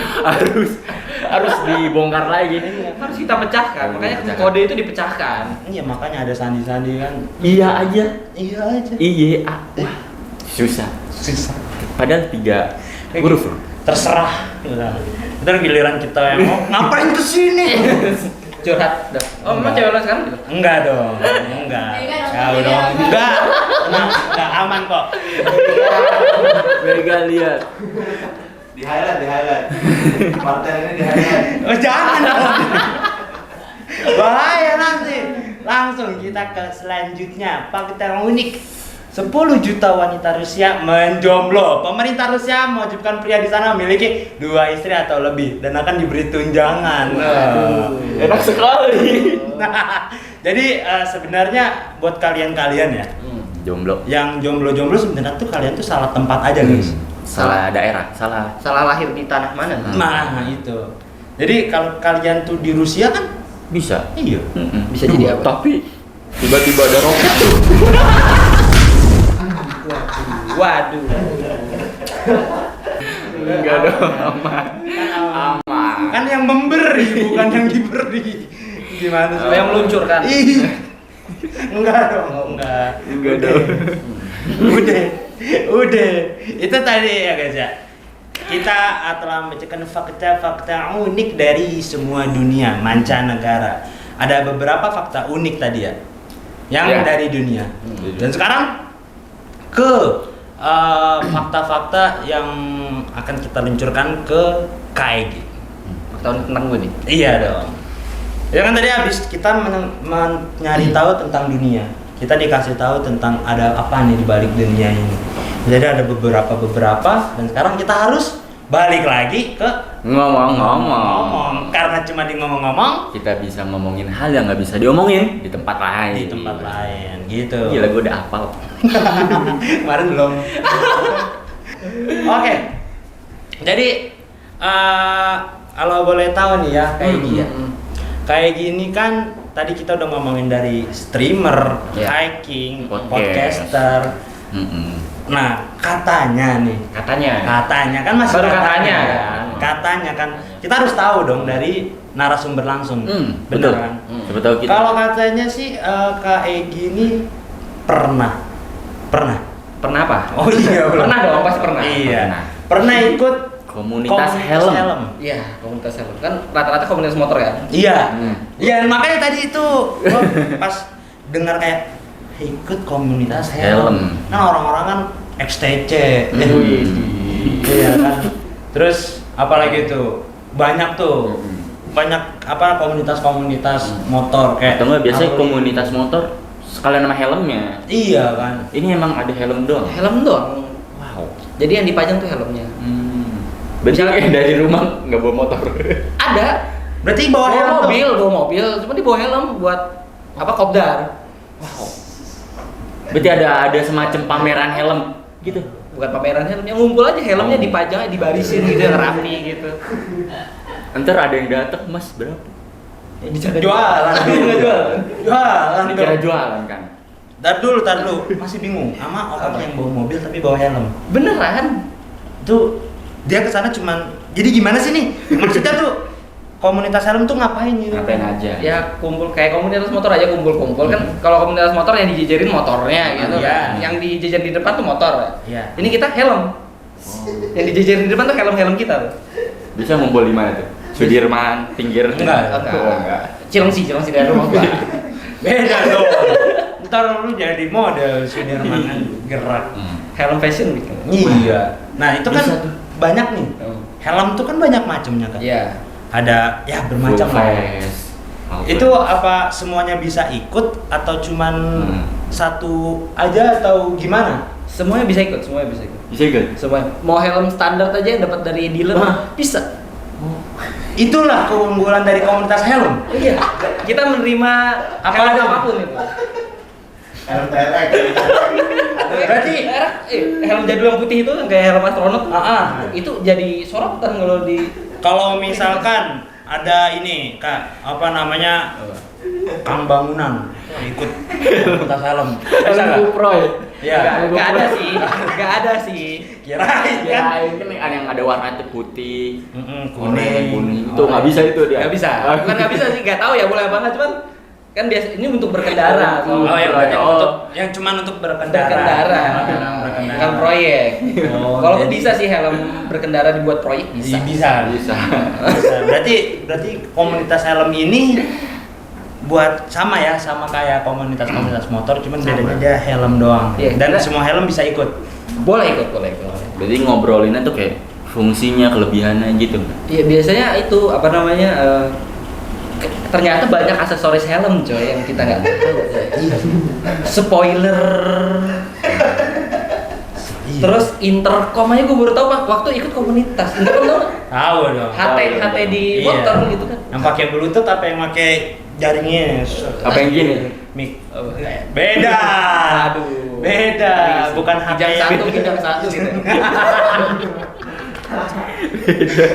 harus dibongkar lagi. Harus kita pecahkan. Makanya Pecahkan. kode itu dipecahkan. Iya, makanya ada sandi-sandi kan. Iya aja. Iya aja. Iya. Wah, susah. Susah. Padahal 3 huruf. Terserah. Ntar giliran kita yang mau ngapain kesini? Curhat. Oh, memang cewek lo sekarang gitu? Enggak dong, enggak. Enggak dong, Jauh enggak. dong, enggak. Enggak aman kok. Mega lihat. Di highlight. Partai ini di highlight. Oh, jangan dong. Bahaya nanti. Langsung kita ke selanjutnya. Fakta yang unik. 10 juta wanita Rusia menjomblo. Pemerintah Rusia mewajibkan pria di sana memiliki 2 istri atau lebih dan akan diberi tunjangan. Enak sekali. Nah, jadi sebenarnya buat kalian-kalian ya, Jomblo. yang jomblo-jomblo sebenarnya tuh kalian tuh salah tempat aja guys. Salah daerah, salah. Salah lahir di tanah mana? Nah itu. Jadi kalau kalian tuh di Rusia kan, Bisa. iya. Bisa jadi apa? Tapi tiba-tiba ada roket tuh. Waduh. Enggak dong, aman. Aman. Kan yang memberi bukan yang diberi. Gimana sih? Oh, yang meluncurkan. Ih. Enggak dong, enggak. Enggak Udah. dong. Udah. Itu tadi ya guys ya. Kita telah membacakan fakta-fakta unik dari semua dunia mancanegara. Ada beberapa fakta unik tadi ya, yang Ya. dari dunia. Dan sekarang ke fakta-fakta yang akan kita luncurkan ke KG. Tahun tentang gue nih. Iya dong. Ya kan tadi habis kita nyari tahu tentang dunia. Kita dikasih tahu tentang ada apa nih di balik dunia ini. Jadi ada beberapa dan sekarang kita harus balik lagi ke ngomong-ngomong. Karena cuma di ngomong-ngomong Kita bisa ngomongin hal yang nggak bisa diomongin di tempat lain. di tempat lain gitu. Gila, gue udah hafal. Kemarin belum. Oke. Jadi kalau boleh tahu nih ya kayak gini ya. Kayak gini kan tadi kita udah ngomongin dari streamer, Ya. hiking, Podcast. podcaster. Nah, katanya kan masih Baru katanya, ya. kan? Katanya kan kita harus tahu dong dari narasumber langsung. Bener betul. kan? Siapa tahu kita. Kalau katanya sih Kak Egy ini pernah. Pernah apa? Oh iya, belum. Pernah dong, pasti pernah. Iya. Pernah. Pernah ikut Komunitas helm. Iya, komunitas helm. Kan rata-rata komunitas motor kan? Iya. Hmm. Iya, makanya tadi itu gua pas dengar kayak ikut komunitas helm. Kan orang-orang kan XTC. Iya kan. Terus apalagi tuh? Banyak tuh. Banyak apa komunitas-komunitas motor kayak Atau nggak biasanya apa- komunitas motor sekalian sama helmnya. Iya kan. Ini emang ada helm doang. Helm doang. Wow. Jadi yang dipajang tuh helmnya. Berarti kayak dari rumah nggak bawa motor. Ada. Berarti bawa helm tuh. bawa mobil, cuma dibawa helm buat apa kopdar. Wow. Berarti ada semacam pameran helm gitu. Bukan pameran helm, yang ngumpul aja helmnya dipajang, dibarisin gitu yang rapi gitu. Ntar ada yang datang, Mas berapa? Jualan. Jualan. Dikira dong. jualan kan? Tar dulu. Masih bingung sama orang yang bawa mobil tapi bawa helm. Beneran? Tuh dia kesana cuman jadi gimana sih nih? Maksudnya tuh komunitas helm tuh ngapain gitu? Ngapain aja? Ya kumpul kayak komunitas motor aja kumpul-kumpul kan. Kalau komunitas motor yang dijejerin motornya gitu Iya. kan. Yang dijejerin di depan tuh motor. Iya. Ini kita helm. Yang dijejerin di depan tuh helm-helm kita tuh. Bisa ngumpul di mana tuh? Sudirman, pinggir? Enggak. Oh, enggak. Cilengsi dari rumah gua. Beda dong. Ntar lu jadi model Sudirman gerak. Helm fashion bikin. Iya. Nah itu kan Bisa tuh. banyak nih. Helm tuh kan banyak macamnya kan. Iya. Ada ya bermacam Full lah. face. Half Itu face. apa semuanya bisa ikut atau cuman Hmm. satu aja atau gimana? Semuanya bisa ikut, semuanya bisa ikut. Bisa ikut? Semuanya. Mau helm standar aja yang dapat dari dealer Hah? bisa. Itulah keunggulan dari komunitas helm. Iya. Kita menerima Apa helm aja? apapun itu. Helm TRX. Berarti helm jadul yang putih itu yang kayak helm astronot. Ah. Itu jadi sorotan kalau di Kalau misalkan ada ini Kak, apa namanya? Kang bangunan ikut komunitas helm. Bisa Helm nggak? GoPro ya? Iya. Nggak ada sih. Kirain Ya, kan? ini kan ada yang ada warna itu putih, Kuning. Itu nggak bisa itu dia. Nggak bisa. Bukan nggak bisa sih, nggak tahu ya boleh apa nggak. Cuman kan biasa ini untuk berkendara. Oh ya, berarti Oh. untuk yang cuman untuk berkendara. Berkendara, Berkendara. bukan proyek. Oh, Kalaupun jadi- bisa sih helm berkendara dibuat proyek bisa. Bisa. Bisa. Bisa. Berarti komunitas helm ini buat sama ya, sama kayak komunitas motor, cuman Sama. bedanya dia helm doang. Iya, Dan kita- semua helm bisa ikut. Boleh ikut. Berarti ngobrolinnya tuh kayak fungsinya, kelebihannya gitu. Iya biasanya itu apa namanya ternyata banyak aksesoris helm coy yang kita nggak tahu. Spoiler. Iya. Terus intercom aja gue baru tahu pak waktu ikut komunitas. Intercom tau nggak? Tahu dong. HT di Iya. motor gitu kan. Yang pakai bluetooth apa yang pakai jaringnya? Apa yang gini? Mic. Beda. Aduh. Beda. Bukan HP Kijang yang satu, kijang satu gitu.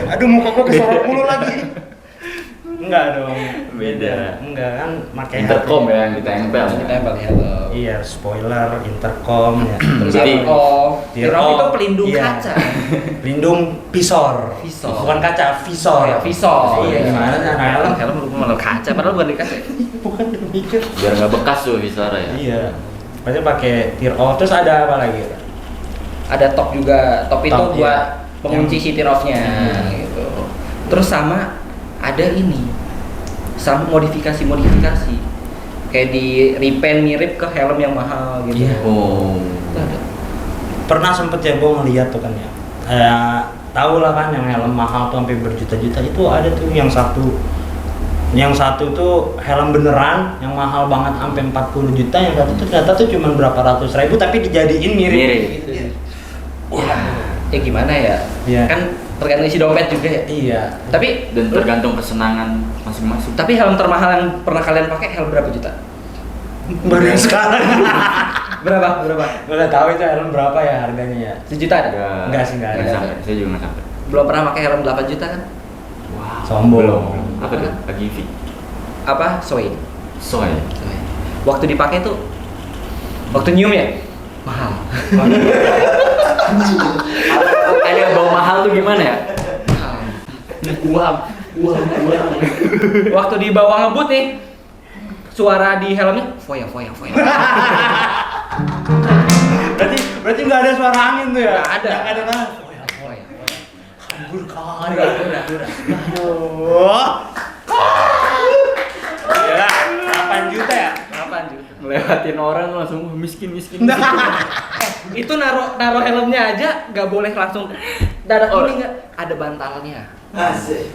Aduh, muka gua kesorot mulu lagi. Enggak dong. Beda. Enggak kan pakai Intercom HP. ya yang ditempel. Kita tempel helm. Iya, spoiler, intercom ya. Terus Jadi- tear-off itu pelindung Iya. kaca. Pelindung visor. Visor. Bukan kaca, visor. Oh, ya, visor. Iya, gimana sih anak helm? Helm malah kaca, padahal bukan di kaca. Bukan mikir. Biar nggak bekas tuh visor ya. Iya. Pasti pakai tear off. Terus ada apa lagi? Ada top juga, top itu Top, buat iya. pengunci si tear off-nya gitu. Terus sama ada ini, sama modifikasi kayak di repaint mirip ke helm yang mahal gitu. Iya. Oh. Itu ada. Pernah sempet ya gue ngeliat tuh kan ya. Tahu lah kan yang helm mahal tuh sampai berjuta-juta itu ada tuh yang satu tuh helm beneran yang mahal banget sampai 40 juta, yang satu tuh ternyata tuh cuma berapa ratus ribu tapi dijadiin mirip. Mirip. Gitu. Ya gimana ya? Iya. Kan tergantung isi dompet juga ya. Iya. Tapi Dan tergantung kesenangan masing-masing. tapi helm termahal yang pernah kalian pakai helm berapa juta? Baru yang sekarang. Berapa? Gue nggak tahu itu helm berapa ya harganya ya. Sejuta ada? Enggak sih, enggak ada. sampai. Saya juga nggak sampai. Belum pernah pakai helm 8 juta kan? Wow. Sombong. Apa tuh? Agivi. Apa? Soy. Soy. Waktu dipakai tuh waktu nyium ya? Mahal. Ada yang bau mahal tuh gimana ya? Uang. Waktu di bawah ngebut nih, suara di helmnya foya. Berarti nggak ada suara angin tuh ya? Nggak ada. Nggak ada nada. Foya. Hambur kali. Murah. Aduh. Ya, 8 juta ya? 8 juta. Ngelewatin orang langsung miskin. Itu naro helmnya aja nggak boleh langsung dadak ini nggak ada bantalnya. Asik.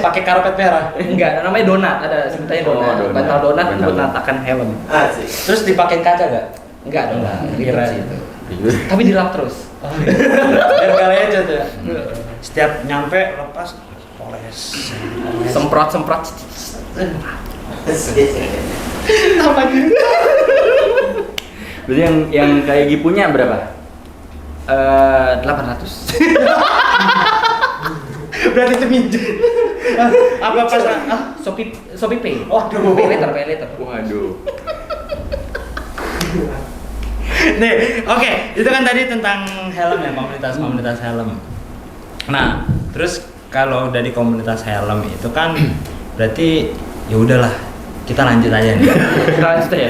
Pakai karpet merah. Enggak, namanya donat, ada sebutannya donat. donat. Bantal donat Bantal buat donat. natakan helm. Asik. Terus dipakein kaca gak? Enggak dong, Kira. ribet sih itu. Tapi dilap terus. Biar gak lecet ya. Setiap nyampe lepas poles. Semprot. Asik. Apa gitu? Berarti yang kayak Gipunya berapa? 800. Berarti itu minjem. Apa pas? Shopee Pay. Waduh. Pay later. Waduh. Nih, oke, itu kan tadi tentang helm ya, komunitas helm. Nah, terus kalau udah di komunitas helm itu kan berarti ya udahlah, kita lanjut aja nih. Lanjut ya.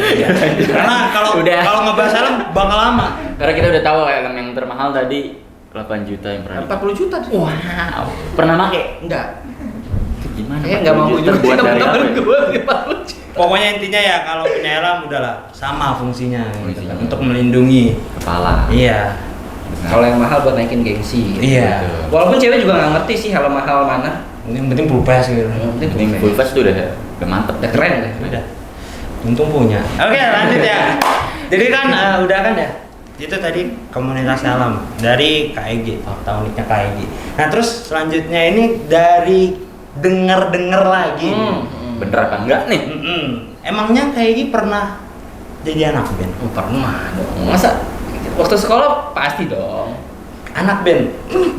Karena kalau Udah. ngebahas helm bakal lama. Karena kita udah tahu helm yang termahal tadi 8 juta yang pernah. 40 juta tuh. Wow. Pernah make? Enggak. Itu gimana? Kayaknya enggak 40 mau juta jual buat dari apa? teman-teman ya? gue 40 juta. Pokoknya intinya ya kalau punya helm udahlah sama fungsinya, gitu Fungsinya. kan, untuk melindungi. Kepala. Iya. Benar. Kalau yang mahal buat naikin gengsi. Iya. Betul. Walaupun cewek juga nggak ngerti sih helm mahal mana. Yang penting full face gitu. Yang penting Ini full face tuh udah mantep. Udah keren deh. Udah. Untung punya. Oke, lanjut ya. Jadi kan udah kan ya. Itu tadi komunitas helm dari KEG, fakta uniknya KEG. Nah, terus selanjutnya ini dari denger lagi. Bener apa enggak nih? Emangnya KEG pernah jadi anak band? Oh, pernah dong. Masa waktu sekolah pasti dong. Anak band.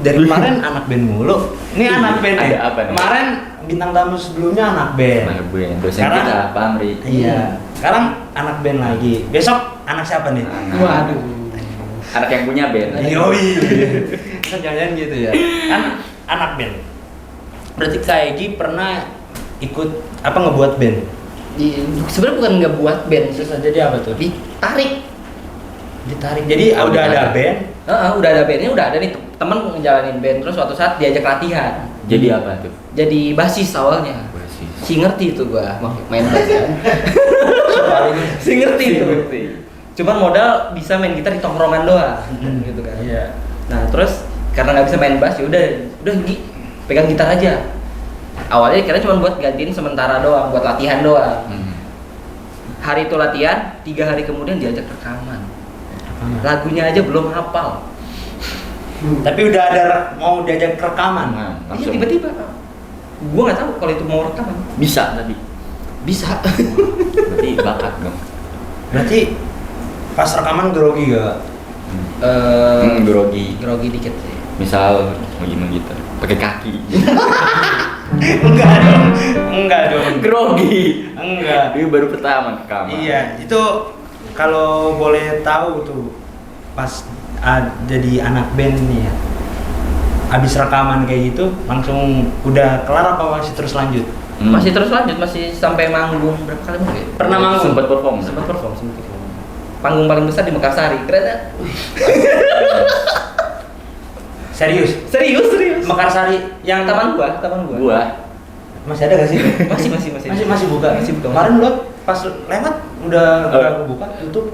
Dari kemarin anak band mulu. Ini anak band. Ada nih. apa nih? Kemarin bintang tamu sebelumnya anak band. Mana gue dosen Sekarang- kita Pak Amri. Iya. Sekarang anak band lagi. Besok anak siapa nih? Waduh. Anak yang punya band. Yoi. Kan jangan gitu ya. Kan anak band. Berarti KEG pernah ikut apa ngebuat band? Sebenarnya bukan nggak buat band, Terus jadi apa tuh? ditarik. Ditarik. Jadi Oh, udah ada ditarik. band. Udah ada bandnya, udah ada nih temen ngejalanin band. Terus suatu saat diajak latihan. Jadi apa tuh? Jadi basis awalnya. Basis. Si ngerti itu gua main bass kan. Si ngerti itu. Cuman modal bisa main gitar di tongkrongan doang, gitu kan. Iya. Nah terus karena nggak bisa main bass, ya udah pegang gitar aja. Awalnya kira cuma buat gantiin sementara doang, buat latihan doang. Hari itu latihan, 3 hari kemudian diajak rekaman. Lagunya aja belum hafal. Tapi udah ada mau diajak rekaman. Nah, Iya langsung tiba-tiba. Gua nggak tahu kalau itu mau rekaman. bisa tadi. Bisa. Berarti bakat dong. Berarti pas rekaman grogi gak? Grogi. Grogi dikit sih. Misal gimana gitu. Pakai kaki. Enggak dong. Grogi. Enggak. Ini baru pertama ke kamar. Iya, itu kalau boleh tahu tuh pas jadi anak band nih ya. Abis rekaman kayak gitu langsung udah kelar apa masih terus lanjut? Masih terus lanjut, masih sampai manggung berapa kali mungkin? Pernah manggung? Sempat perform. Sempat perform. Panggung paling besar di Mekarsari, keren kan? Serius? Serius. Mekarsari yang Taman gua. Gua. masih ada gak sih? Masih buka. Masih buka. Kemarin lo pas lewat udah buka tutup.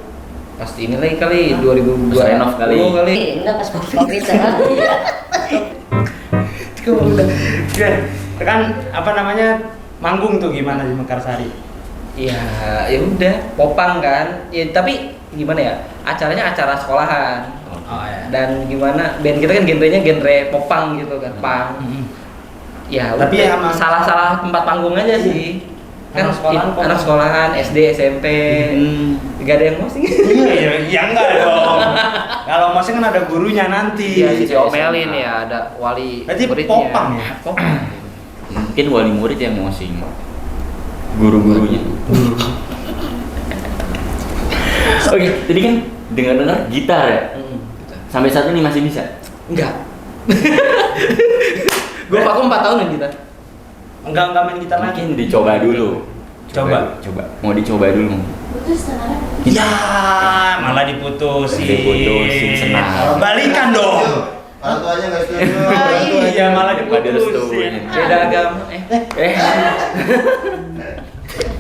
Pasti ini lagi kali 2002 Pas renov kali. Enggak pas covid Udah. Kan apa namanya manggung tuh gimana di Mekarsari? Iya, ya udah, popang kan. Ya tapi gimana ya? Acaranya acara sekolahan. Oh ya. dan gimana band kita kan genrenya genre popang gitu kan, punk. Ya, Tapi udah, emang- salah-salah tempat panggung aja sih. Kan Anak sekolahan kok. anak sekolahan SD, SMP. Gak ada yang mosing. Iya enggak dong. Kalau masih kan ada gurunya nanti. Iya, diomelin ya, ada wali Berarti muridnya. popang ya? Popang. Mungkin wali murid yang mosing. Guru-gurunya. Oke, jadi kan dengar-dengar gitar ya. Gitu. Sampai saat ini masih bisa. Enggak. Gue vakum 4 tahun kita. Enggak main gitar lagi. Mungkin dicoba dulu. Coba. Mau dicoba dulu. Putus tangannya putus. Ya, malah diputusin. Diputusin, senang. Balikan dong. Orang tuanya nggak setuju. Iya, malah Nggak direstuin. diputusin. Beda agama.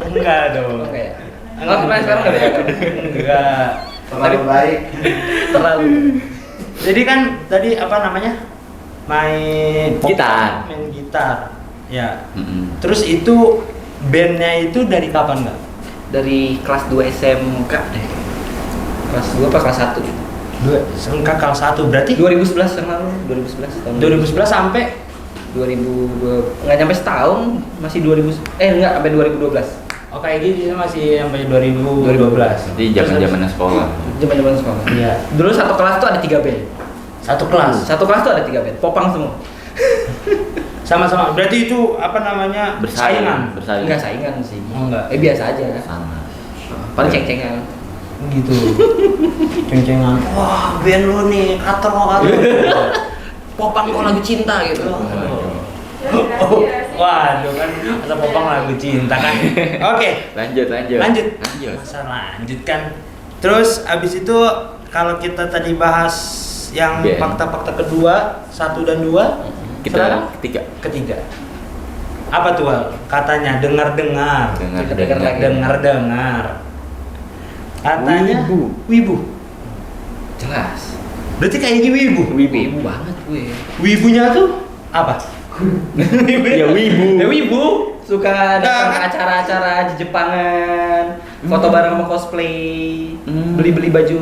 Enggak dong. Oke ya. Enggak pernah sekarang enggak beda agama. Enggak. Terlalu baik. Terlalu. Jadi kan tadi apa namanya? Main Gitar. Main gitar. Ya. Mm-mm. Terus itu bandnya itu dari kapan nggak? Dari kelas 2 SMK deh. Kelas 2 apa kelas 1 gitu. Sengkak kelas 1 berarti 2011 yang lalu, 2011 tahun 2011 sampai 2002 nggak nyampe setahun, masih 2000 enggak sampai 2012. oh kayak gini masih sampai 2012. Jadi zaman-zaman sekolah. Zaman-zaman sekolah. Iya. Dulu satu kelas tuh ada 3 band. Satu kelas. Satu kelas tuh ada 3 band, popang semua. Sama-sama. Berarti itu apa namanya? Saingan. Bersaing. Enggak saingan sih. Oh, enggak. Biasa aja. Sama. Paling ceng-cengan. Gitu. Ceng-cengan. Wah, band lu nih, katro. Popang kok lagu cinta gitu. Oh, waduh kan masa popang lagu cinta kan. Oke. Lanjut. Lanjut. Masa lanjut kan. Terus abis itu kalau kita tadi bahas yang Band. fakta-fakta kedua, 1 dan 2, Kita sekarang ketiga. apa tuh Wal? Katanya dengar-dengar. Dengar lagi. Dengar-dengar. Katanya wibu. Jelas. Berarti kayak wibu. Wibu banget gue. Wibunya tuh apa? Ya wibu. Ya wibu suka datang Nah, ke acara-acara Jepangan, foto bareng sama cosplay, Hmm. beli-beli baju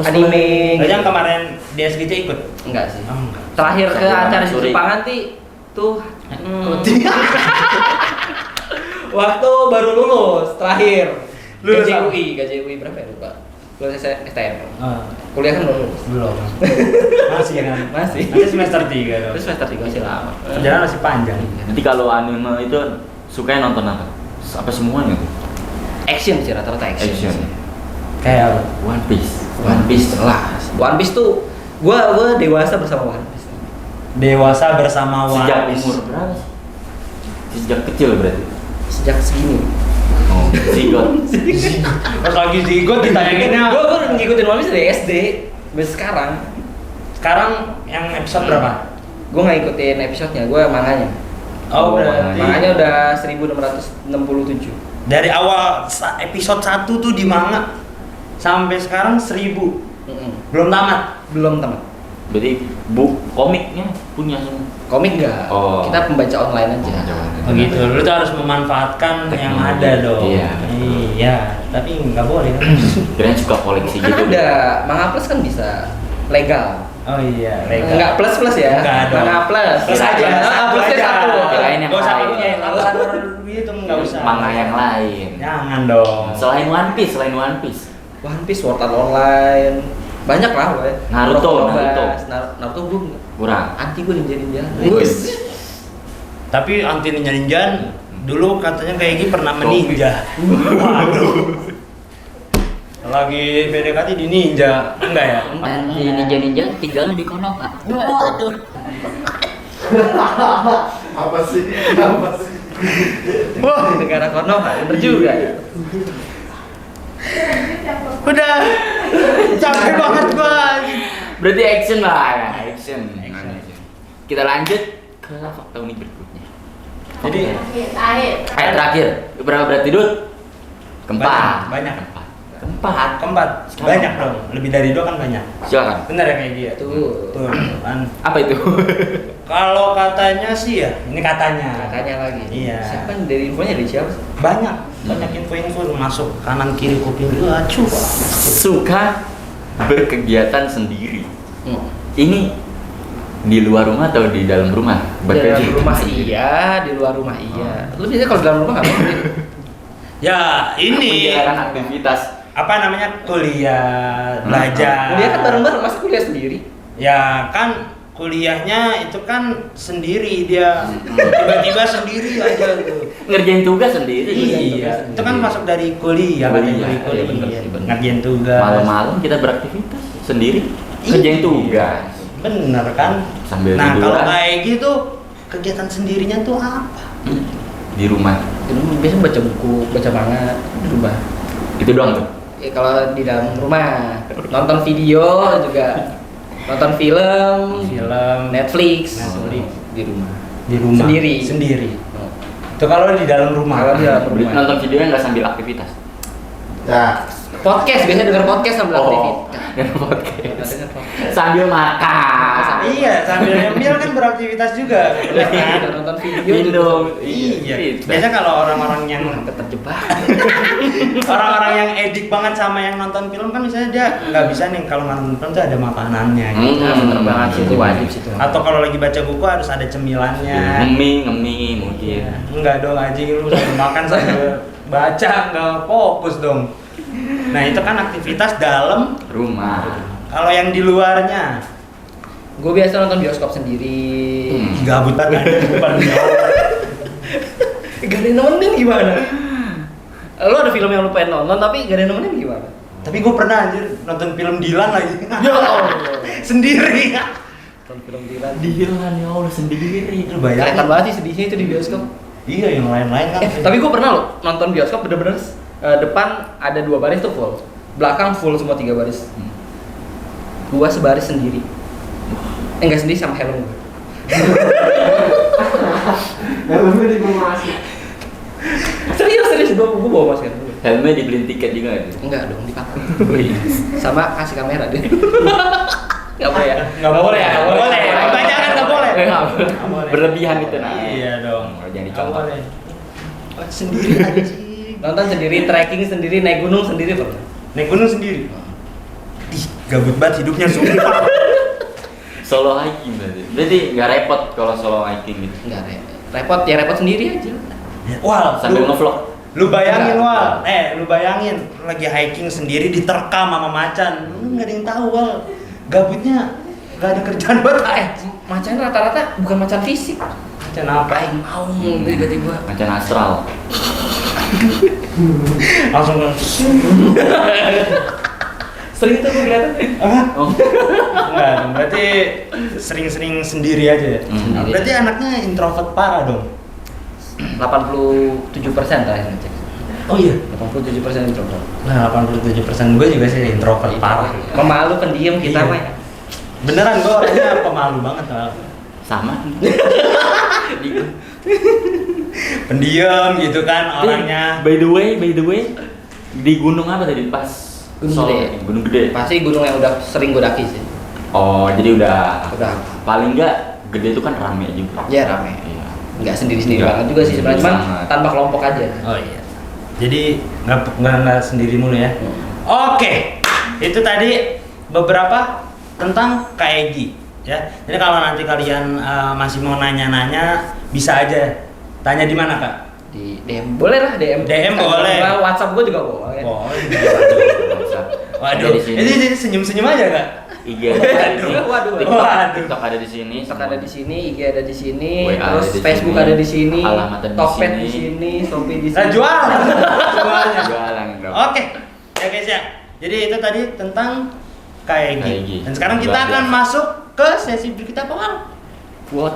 anime. Gitu. Yang kemarin di SGC ikut. Enggak sih. Oh, enggak. Terakhir ke Satu acara sore. Jepangan tuh waktu baru lulus terakhir. Lulus GJUI berapa ya lupa? Lulus STM. Ah, Kuliah kan belum lulus. belum. Masih kan? Masih. Masih semester 3 dong. Terus semester 3 masih lama. Perjalanan masih panjang. Nanti kalau anime itu sukanya nonton apa? Apa semuanya tuh? Action sih rata-rata action. Action. Kayak apa? One Piece. One Piece jelas. One Piece tuh gua dewasa bersama One Piece. Dewasa bersama Sejak One Piece. umur berapa sih? Sejak kecil berarti. Sejak segini. Oh, zigot. Pas lagi zigot ditanyainnya. Gua ngikutin One Piece dari SD sampai sekarang. Sekarang yang episode berapa? Gua nggak ngikutin episodenya, gua manganya. Oh, Oh, berarti Manganya udah 1667. dari awal episode 1 tuh di manga sampai sekarang 1000. Belum tamat. Belum tamat. Berarti komiknya punya semua. Komik enggak. Oh. Kita pembaca online aja. Oh gitu. Lu tuh harus memanfaatkan yang Teknologi. ada dong. Iya. Iya, tapi nggak boleh. Kirain suka koleksi Kan gitu. ada Manga Plus kan bisa legal. Oh iya, legal. Enggak plus ya. Enggak dong. Manga Plus. Plus aja, Ah, plusnya aja. satu. Kirain yang Nggak usah lain. punya laporan gitu, nggak usah. Manga yang lain. Jangan dong. Selain One Piece. One Piece, Sword Art Online. Banyak lah, woy. Naruto, Kuroko no Naruto. Bas. Naruto gue Kurang. anti gue ninja. Tapi anti ninja dulu katanya kayak gini pernah meninja. Waduh. Lagi PDKT di ninja, enggak ya? Di ninja-ninja tinggalnya di Konoha. Waduh. Apa sih? Apa sih? Wah, di negara Konoha, bener juga. Udah capek banget gua. Berarti action lah ya. Action. Kita lanjut ke fakta unik berikutnya. Jadi Akhir. Terakhir. Berapa berarti Dut? Keempat. Banyak. Keempat. Keempat. Sekarang. Banyak dong. Lebih dari 2 kan banyak. Silakan. Bener ya kayak gitu. Tuh. Kan. Apa itu? Kalau katanya sih ya, ini katanya. Katanya lagi. Iya. Siapa yang dari infonya dari siapa? sih? Banyak info-info masuk kanan kiri kuping gua cuy. Suka berkegiatan sendiri. Ini di luar rumah atau di dalam rumah? Di dalam Bekerja. rumah iya, di luar rumah iya. Lu biasanya kalau di dalam rumah ngapain? Ya ini Menjalankan aktivitas. apa namanya kuliah, belajar. Kuliah kan bareng-bareng, masa kuliah sendiri? Ya kan kuliahnya itu kan sendiri dia tiba-tiba sendiri aja gitu. Ngerjain tugas sendiri. Iya, itu kan masuk dari kuliah, Kuliah, kategori kuliah, iya, bener iya. sih, bener. Ngerjain tugas. Malam-malam kita beraktivitas sendiri. Iya. Ngerjain tugas. Bener kan? Sambil Nah tiduran. kalau kayak gitu kegiatan sendirinya tuh apa? Di rumah. Biasanya baca buku, baca manga di rumah. Itu doang tuh. Kalau di dalam rumah, nonton video juga, nonton film, Netflix, di rumah. Di rumah. Sendiri. Sendiri. Itu kalau di dalam rumah. Kalau di dalam rumah. Nonton videonya nggak sambil aktivitas. Ya, Podcast, biasanya denger podcast sambil aktivitas. Denger podcast. Denger podcast. Sambil makan. Iya, sambil nyemil kan beraktivitas juga. bener kan? Nonton video Minum. Iya. Gitu. Biasanya kalau orang-orang yang terjebak. orang-orang yang edik banget sama yang nonton film kan misalnya dia nggak bisa nih kalau nonton film tuh ada makanannya gitu. Nah, bener banget sih, itu wajib sih itu. Atau kalau lagi baca buku harus ada cemilannya. Ngemi mungkin. Enggak dong anjing lu sambil makan sambil baca nggak fokus dong. Nah itu kan aktivitas dalam. Rumah. Kalau yang di luarnya Gue biasa nonton bioskop sendiri. gabut banget ada di depan jauh. Gak ada yang nemenin gimana? Lu ada film yang lu pengen nonton tapi gak ada yang nemenin gimana? Tapi gue pernah anjir nonton film Dilan lagi. Ya Allah. Sendiri. Nonton film Dilan. Dilan ya Allah sendiri. Lu bayangin. Kelihatan banget sih sedihnya itu di bioskop. Iya yang lain-lain kan. Tapi gue pernah loh nonton bioskop bener-bener depan ada 2 baris tuh full, belakang full semua 3 baris. Gua sebaris sendiri. Enggak sendiri sama helm gue. helmnya dibawa masuk. Serius gua bawa masker. Helmnya dibeliin tiket juga gitu. Enggak dong dipakai. Sama kasih kamera deh. Enggak boleh ya? Nggak boleh ya? Nggak boleh. Kebanyakan nggak boleh. Nggak boleh. Berlebihan itu nah. Iya dong. Jangan Nggak dicontoh. boleh. Oh, sendiri aja. Nonton sendiri, trekking sendiri, naik gunung sendiri pernah. Naik gunung sendiri. Ih, gabut banget hidupnya sumpah. Solo hiking berarti nggak repot kalau solo hiking gitu. Enggak repot, ya repot sendiri aja. Wah, Sambil ngevlog. Lu bayangin Enggak. Wal, lu bayangin lagi hiking sendiri diterkam sama macan. Lu nggak ada yang tahu Wal. Gabutnya nggak ada kerjaan buat Macan rata-rata bukan macan fisik. macan apa? Aing mau tiba-tiba. Macan astral. Langsung Sering tuh gue kelihatan. Oh. enggak dong, berarti sering-sering sendiri aja ya. Sendiri. Berarti anaknya introvert parah dong. 87% terakhir ngecek. Oh iya. 87% introvert. Nah, 87% gue juga sih introvert parah. Pemalu, pendiam kita Iya. mah. Beneran gue orangnya pemalu banget Wal. Sama. Pendiam gitu kan orangnya. By the way, di gunung apa tadi pas? Gunung Solo, Gede. Gunung Gede. Pasti gunung yang udah sering gue daki sih. Oh, jadi udah Udah. paling enggak gede itu kan rame juga. Ya rame. Iya. Nggak sendiri-sendiri Nggak. banget juga sih sebenarnya, cuman Sangat. tanpa kelompok aja. Oh iya. Jadi nggak sendiri mulu ya. Oke, itu tadi beberapa tentang KEGI ya. Jadi kalau nanti kalian masih mau nanya-nanya bisa aja tanya di mana Kak? Di DM boleh lah DM. DM boleh. WhatsApp gue juga boleh. Waduh, Ada di sini. ini senyum-senyum aja Kak. IG ada di sini. Waduh. TikTok, Waduh. TikTok ada di sini. TikTok ada di sini, IG ada di sini, WA terus ada di Facebook sini, ada di sini, alamat ada di Tokped sini. di sini, Shopee di Nah, sini. jualan. Jualannya. Jualan dong. Oke, ya guys ya. Jadi itu tadi tentang KEGI. KEGI. Dan sekarang kita Luar akan biasa. masuk ke sesi berikut apa Bang? What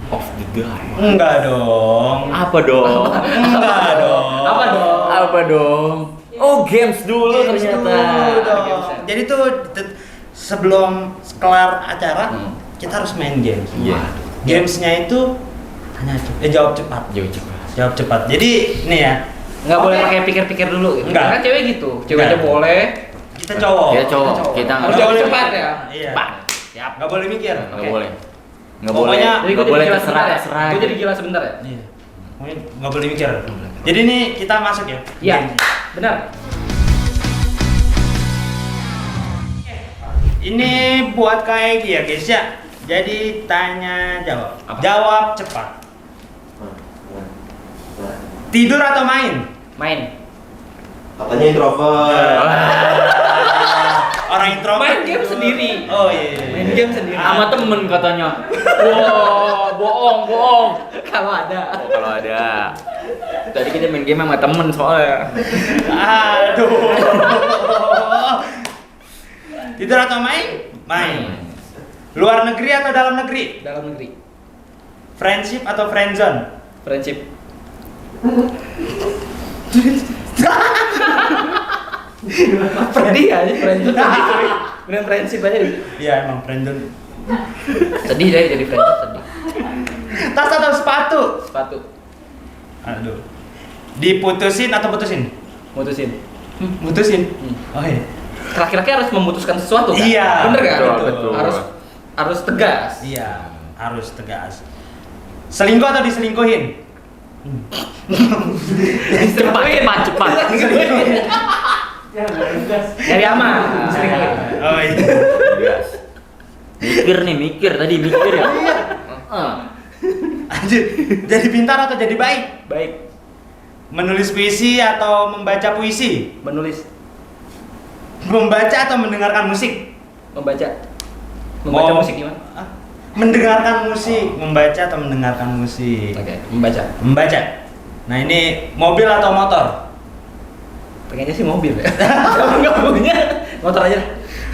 of the guy? Enggak dong. Apa dong? Enggak dong. Apa dong? Apa dong? Oh, games dulu Games ternyata. dulu dong. Games ya. Jadi tuh sebelum kelar acara kita harus main games. Iya. Gamesnya itu hanya jawab cepat. Jauh cepat. Jawab cepat. Jadi nih ya, Nggak boleh Oke. pakai pikir-pikir dulu gitu. Enggak. Kan cewek gitu. Cewek aja Enggak. boleh. kita cowok. Kita cowok. Kita Harus nggak jawab boleh. cepat ya. Iya. Cepat. Siap. Nggak boleh mikir. Nggak Oke. boleh. Nggak boleh. Pokoknya- Jadi gue Nggak jadi boleh gila terserah sebentar ya. terserah. Gue jadi gila sebentar ya. Iya. Pokoknya nggak boleh mikir. Jadi nih kita masuk ya. Iya. Gamesnya. Benar. Ini buat kayak ya guys ya. Jadi tanya jawab. Apa? Jawab cepat. Tidur atau main? Main. Katanya introvert. Orang introvert Main game tidur. sendiri. Oh iya. Main game sendiri. Sama temen katanya. Wow, bohong. Kalau ada. Oh, kalau ada. Tadi kita main game sama temen soalnya. Aduh. Tidur atau main? Main. Luar negeri atau dalam negeri? Dalam negeri. Friendship atau friendzone? Friendship. Sedih aja friendzone. Bener friendship aja. Iya emang friendzone. Sedih deh jadi friendship sedih. Tas atau sepatu? Sepatu. Aduh. Diputusin atau putusin? Mutusin. Mutusin. Oh iya. Laki-laki harus memutuskan sesuatu kan? Iya, Bener kan? betul, betul. Harus tegas. Iya, harus tegas. Selingkuh atau diselingkuhin? Cepat. Nyari aman. Selingkuhin. Oh iya. Gas. Mikir tadi ya. Anjir, jadi pintar atau jadi baik? Baik. Menulis puisi atau membaca puisi? Menulis. Membaca atau mendengarkan musik? Membaca. Membaca Mau- musik gimana? Ah, mendengarkan musik, membaca atau mendengarkan musik? Oke, membaca. Membaca. Nah ini mobil atau motor? Pengennya sih mobil ya. Kalau nggak punya, motor aja.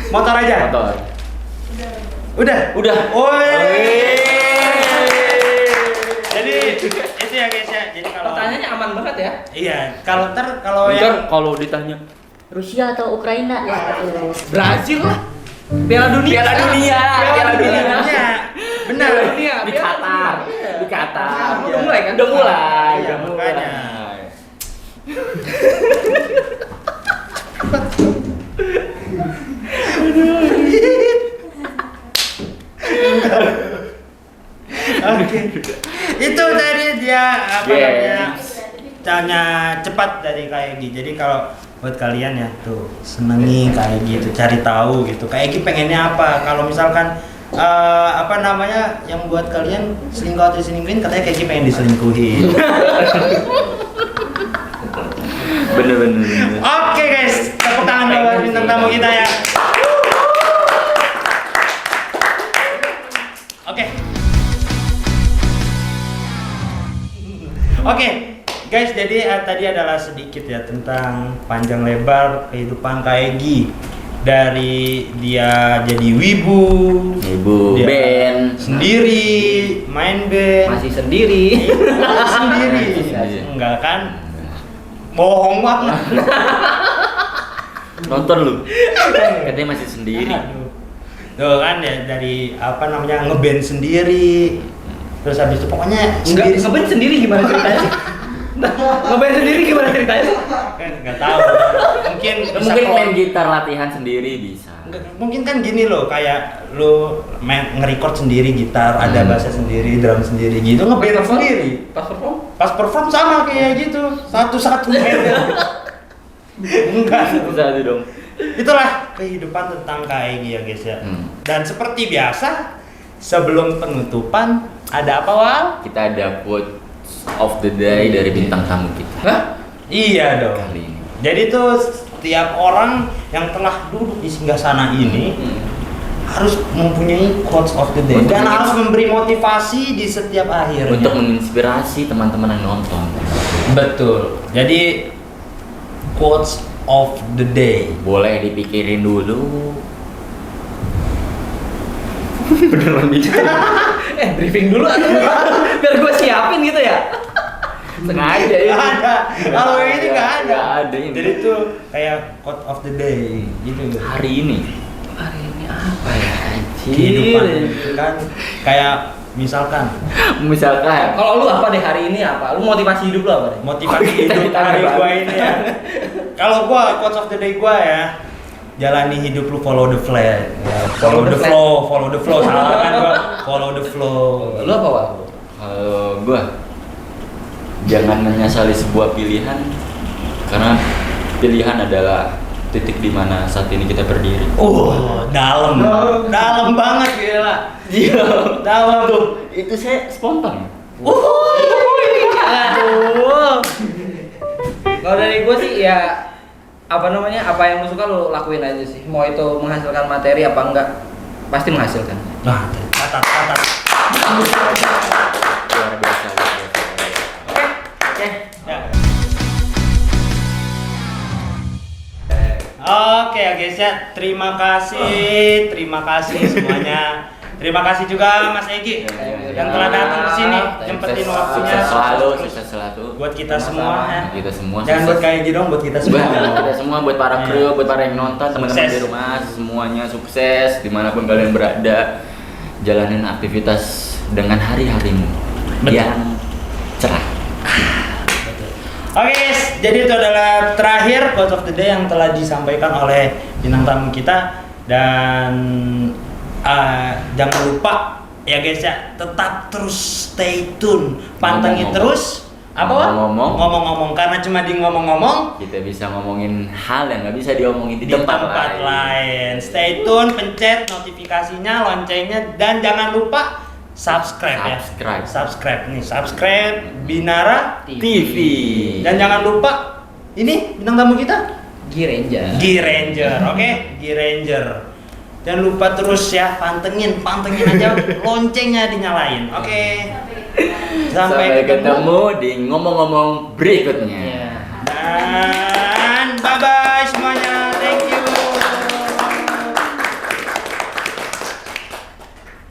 Motor aja. Motor. Udah. Woi. Wih. Jadi itu ya guys ya. Jadi kalau Pertanyaannya aman banget ya. iya, kalau Ntar yang kalau ditanya Rusia atau Ukraina? Brazil lah. Piala dunia. Piala dunia. Benar. Piala dunia. di Qatar. Di Qatar. Udah mulai kan? Udah mulai. Iya, Udah mulai. makanya. Oke. Itu tadi dia apa Yes. namanya? Tanya cepat dari kayak gitu. Jadi kalau buat kalian ya tuh senengi kayak gitu, cari tahu gitu. Kayak gitu pengennya apa? Kalau misalkan apa namanya yang buat kalian selingkuh atau diselingkuhin, katanya kayak gitu pengen diselingkuhin. Bener. Oke guys, tepuk tangan buat bintang tamu kita ya. Oke. Oke, guys, jadi tadi adalah sedikit ya tentang panjang lebar kehidupan Kak Egy. Dari dia jadi wibu, Ibu dia band. sendiri, main band, Masih sendiri. sendiri. Sendiri. Enggak kan? Bohong banget. Nonton lu. Katanya masih sendiri. Aduh. Tuh kan ya dari apa namanya ngeband sendiri. Terus habis itu pokoknya Enggak, ngeband sendiri gimana ceritanya? Ngeband sendiri gimana ceritanya? kan nggak tahu. Mungkin bisa Mungkin kok- main gitar latihan sendiri bisa. mungkin kan gini loh, kayak lu main nge-record sendiri gitar, ada bass sendiri, drum sendiri gitu, ngeband sendiri. Pas perform? Pas perform sama kayak gitu, satu-satu main. Enggak. Bisa aja dong. Itulah kehidupan tentang Kak Egy ya guys ya. Dan seperti biasa, sebelum penutupan ada apa Wal? Kita ada quote of the day dari bintang tamu kita Hah? Iya dong. kali ini. Jadi tuh setiap orang yang telah duduk di singgasana ini harus mempunyai quotes of the day Untuk dan mengins- harus memberi motivasi di setiap akhirnya. Untuk menginspirasi teman-teman yang nonton. Betul. Jadi quotes of the day. Boleh dipikirin dulu. Beneran bicara. Briefing dulu atau biar gue siapin gitu ya? Sengaja Nggak ini. ada. Kalau yang ini nggak ada. Nggak ada ini. Jadi tuh kayak quote of the day gitu. Hari ini. Hari ini apa ya? Kehidupan kan kayak misalkan Misalkan Kalau lu apa deh hari ini apa? Lu motivasi hidup lu apa deh? motivasi Oh, kita hidup ditanya hari banget. gua ini ya. Kalau gua quotes of the day gua ya, jalani hidup lu follow the flag. Ya, follow the flow, salah kan gua. Follow the flow. Lu apa Wal? kalau gua jangan menyesali sebuah pilihan karena pilihan adalah titik di mana saat ini kita berdiri. Dalam. Dalam banget gila. Iya. Dalam. Tuh, itu saya spontan. Aduh. Kalau dari gue sih ya apa namanya, apa yang lu suka lu lakuin aja sih. Mau itu menghasilkan materi apa enggak, pasti menghasilkan. Nah, catat. Luar biasa. Oke. Ya. Oke ya guys ya, terima kasih semuanya. Terima kasih juga Mas Egi yang telah datang ke sini, nyempetin waktunya. Sukses selalu. Buat kita semua ya. Kita semua. Jangan buat kayak Egi dong, buat kita semua. Buat kita semua, buat para kru, buat para yang nonton, teman-teman Sukses. di rumah, semuanya sukses dimanapun kalian berada. Jalanin aktivitas dengan hari-harimu yang cerah. Oke guys, jadi itu adalah terakhir quote of the day yang telah disampaikan oleh bintang tamu kita. Dan jangan lupa ya guys ya, tetap terus stay tune, pantengin Ngomong-ngomong. terus apa Wan? Ngomong-ngomong, karena cuma di ngomong-ngomong Kita bisa ngomongin hal yang nggak bisa diomongin di di tempat lain. Stay tune, pencet notifikasinya, loncengnya, dan jangan lupa subscribe. Subscribe Binara TV. Dan jangan lupa ini bintang tamu kita G-Ranger. G-Ranger, oke? G-Ranger. Jangan lupa terus ya, pantengin aja loncengnya dinyalain. Oke. Sampai ketemu di ngomong-ngomong berikutnya. Iya. Dan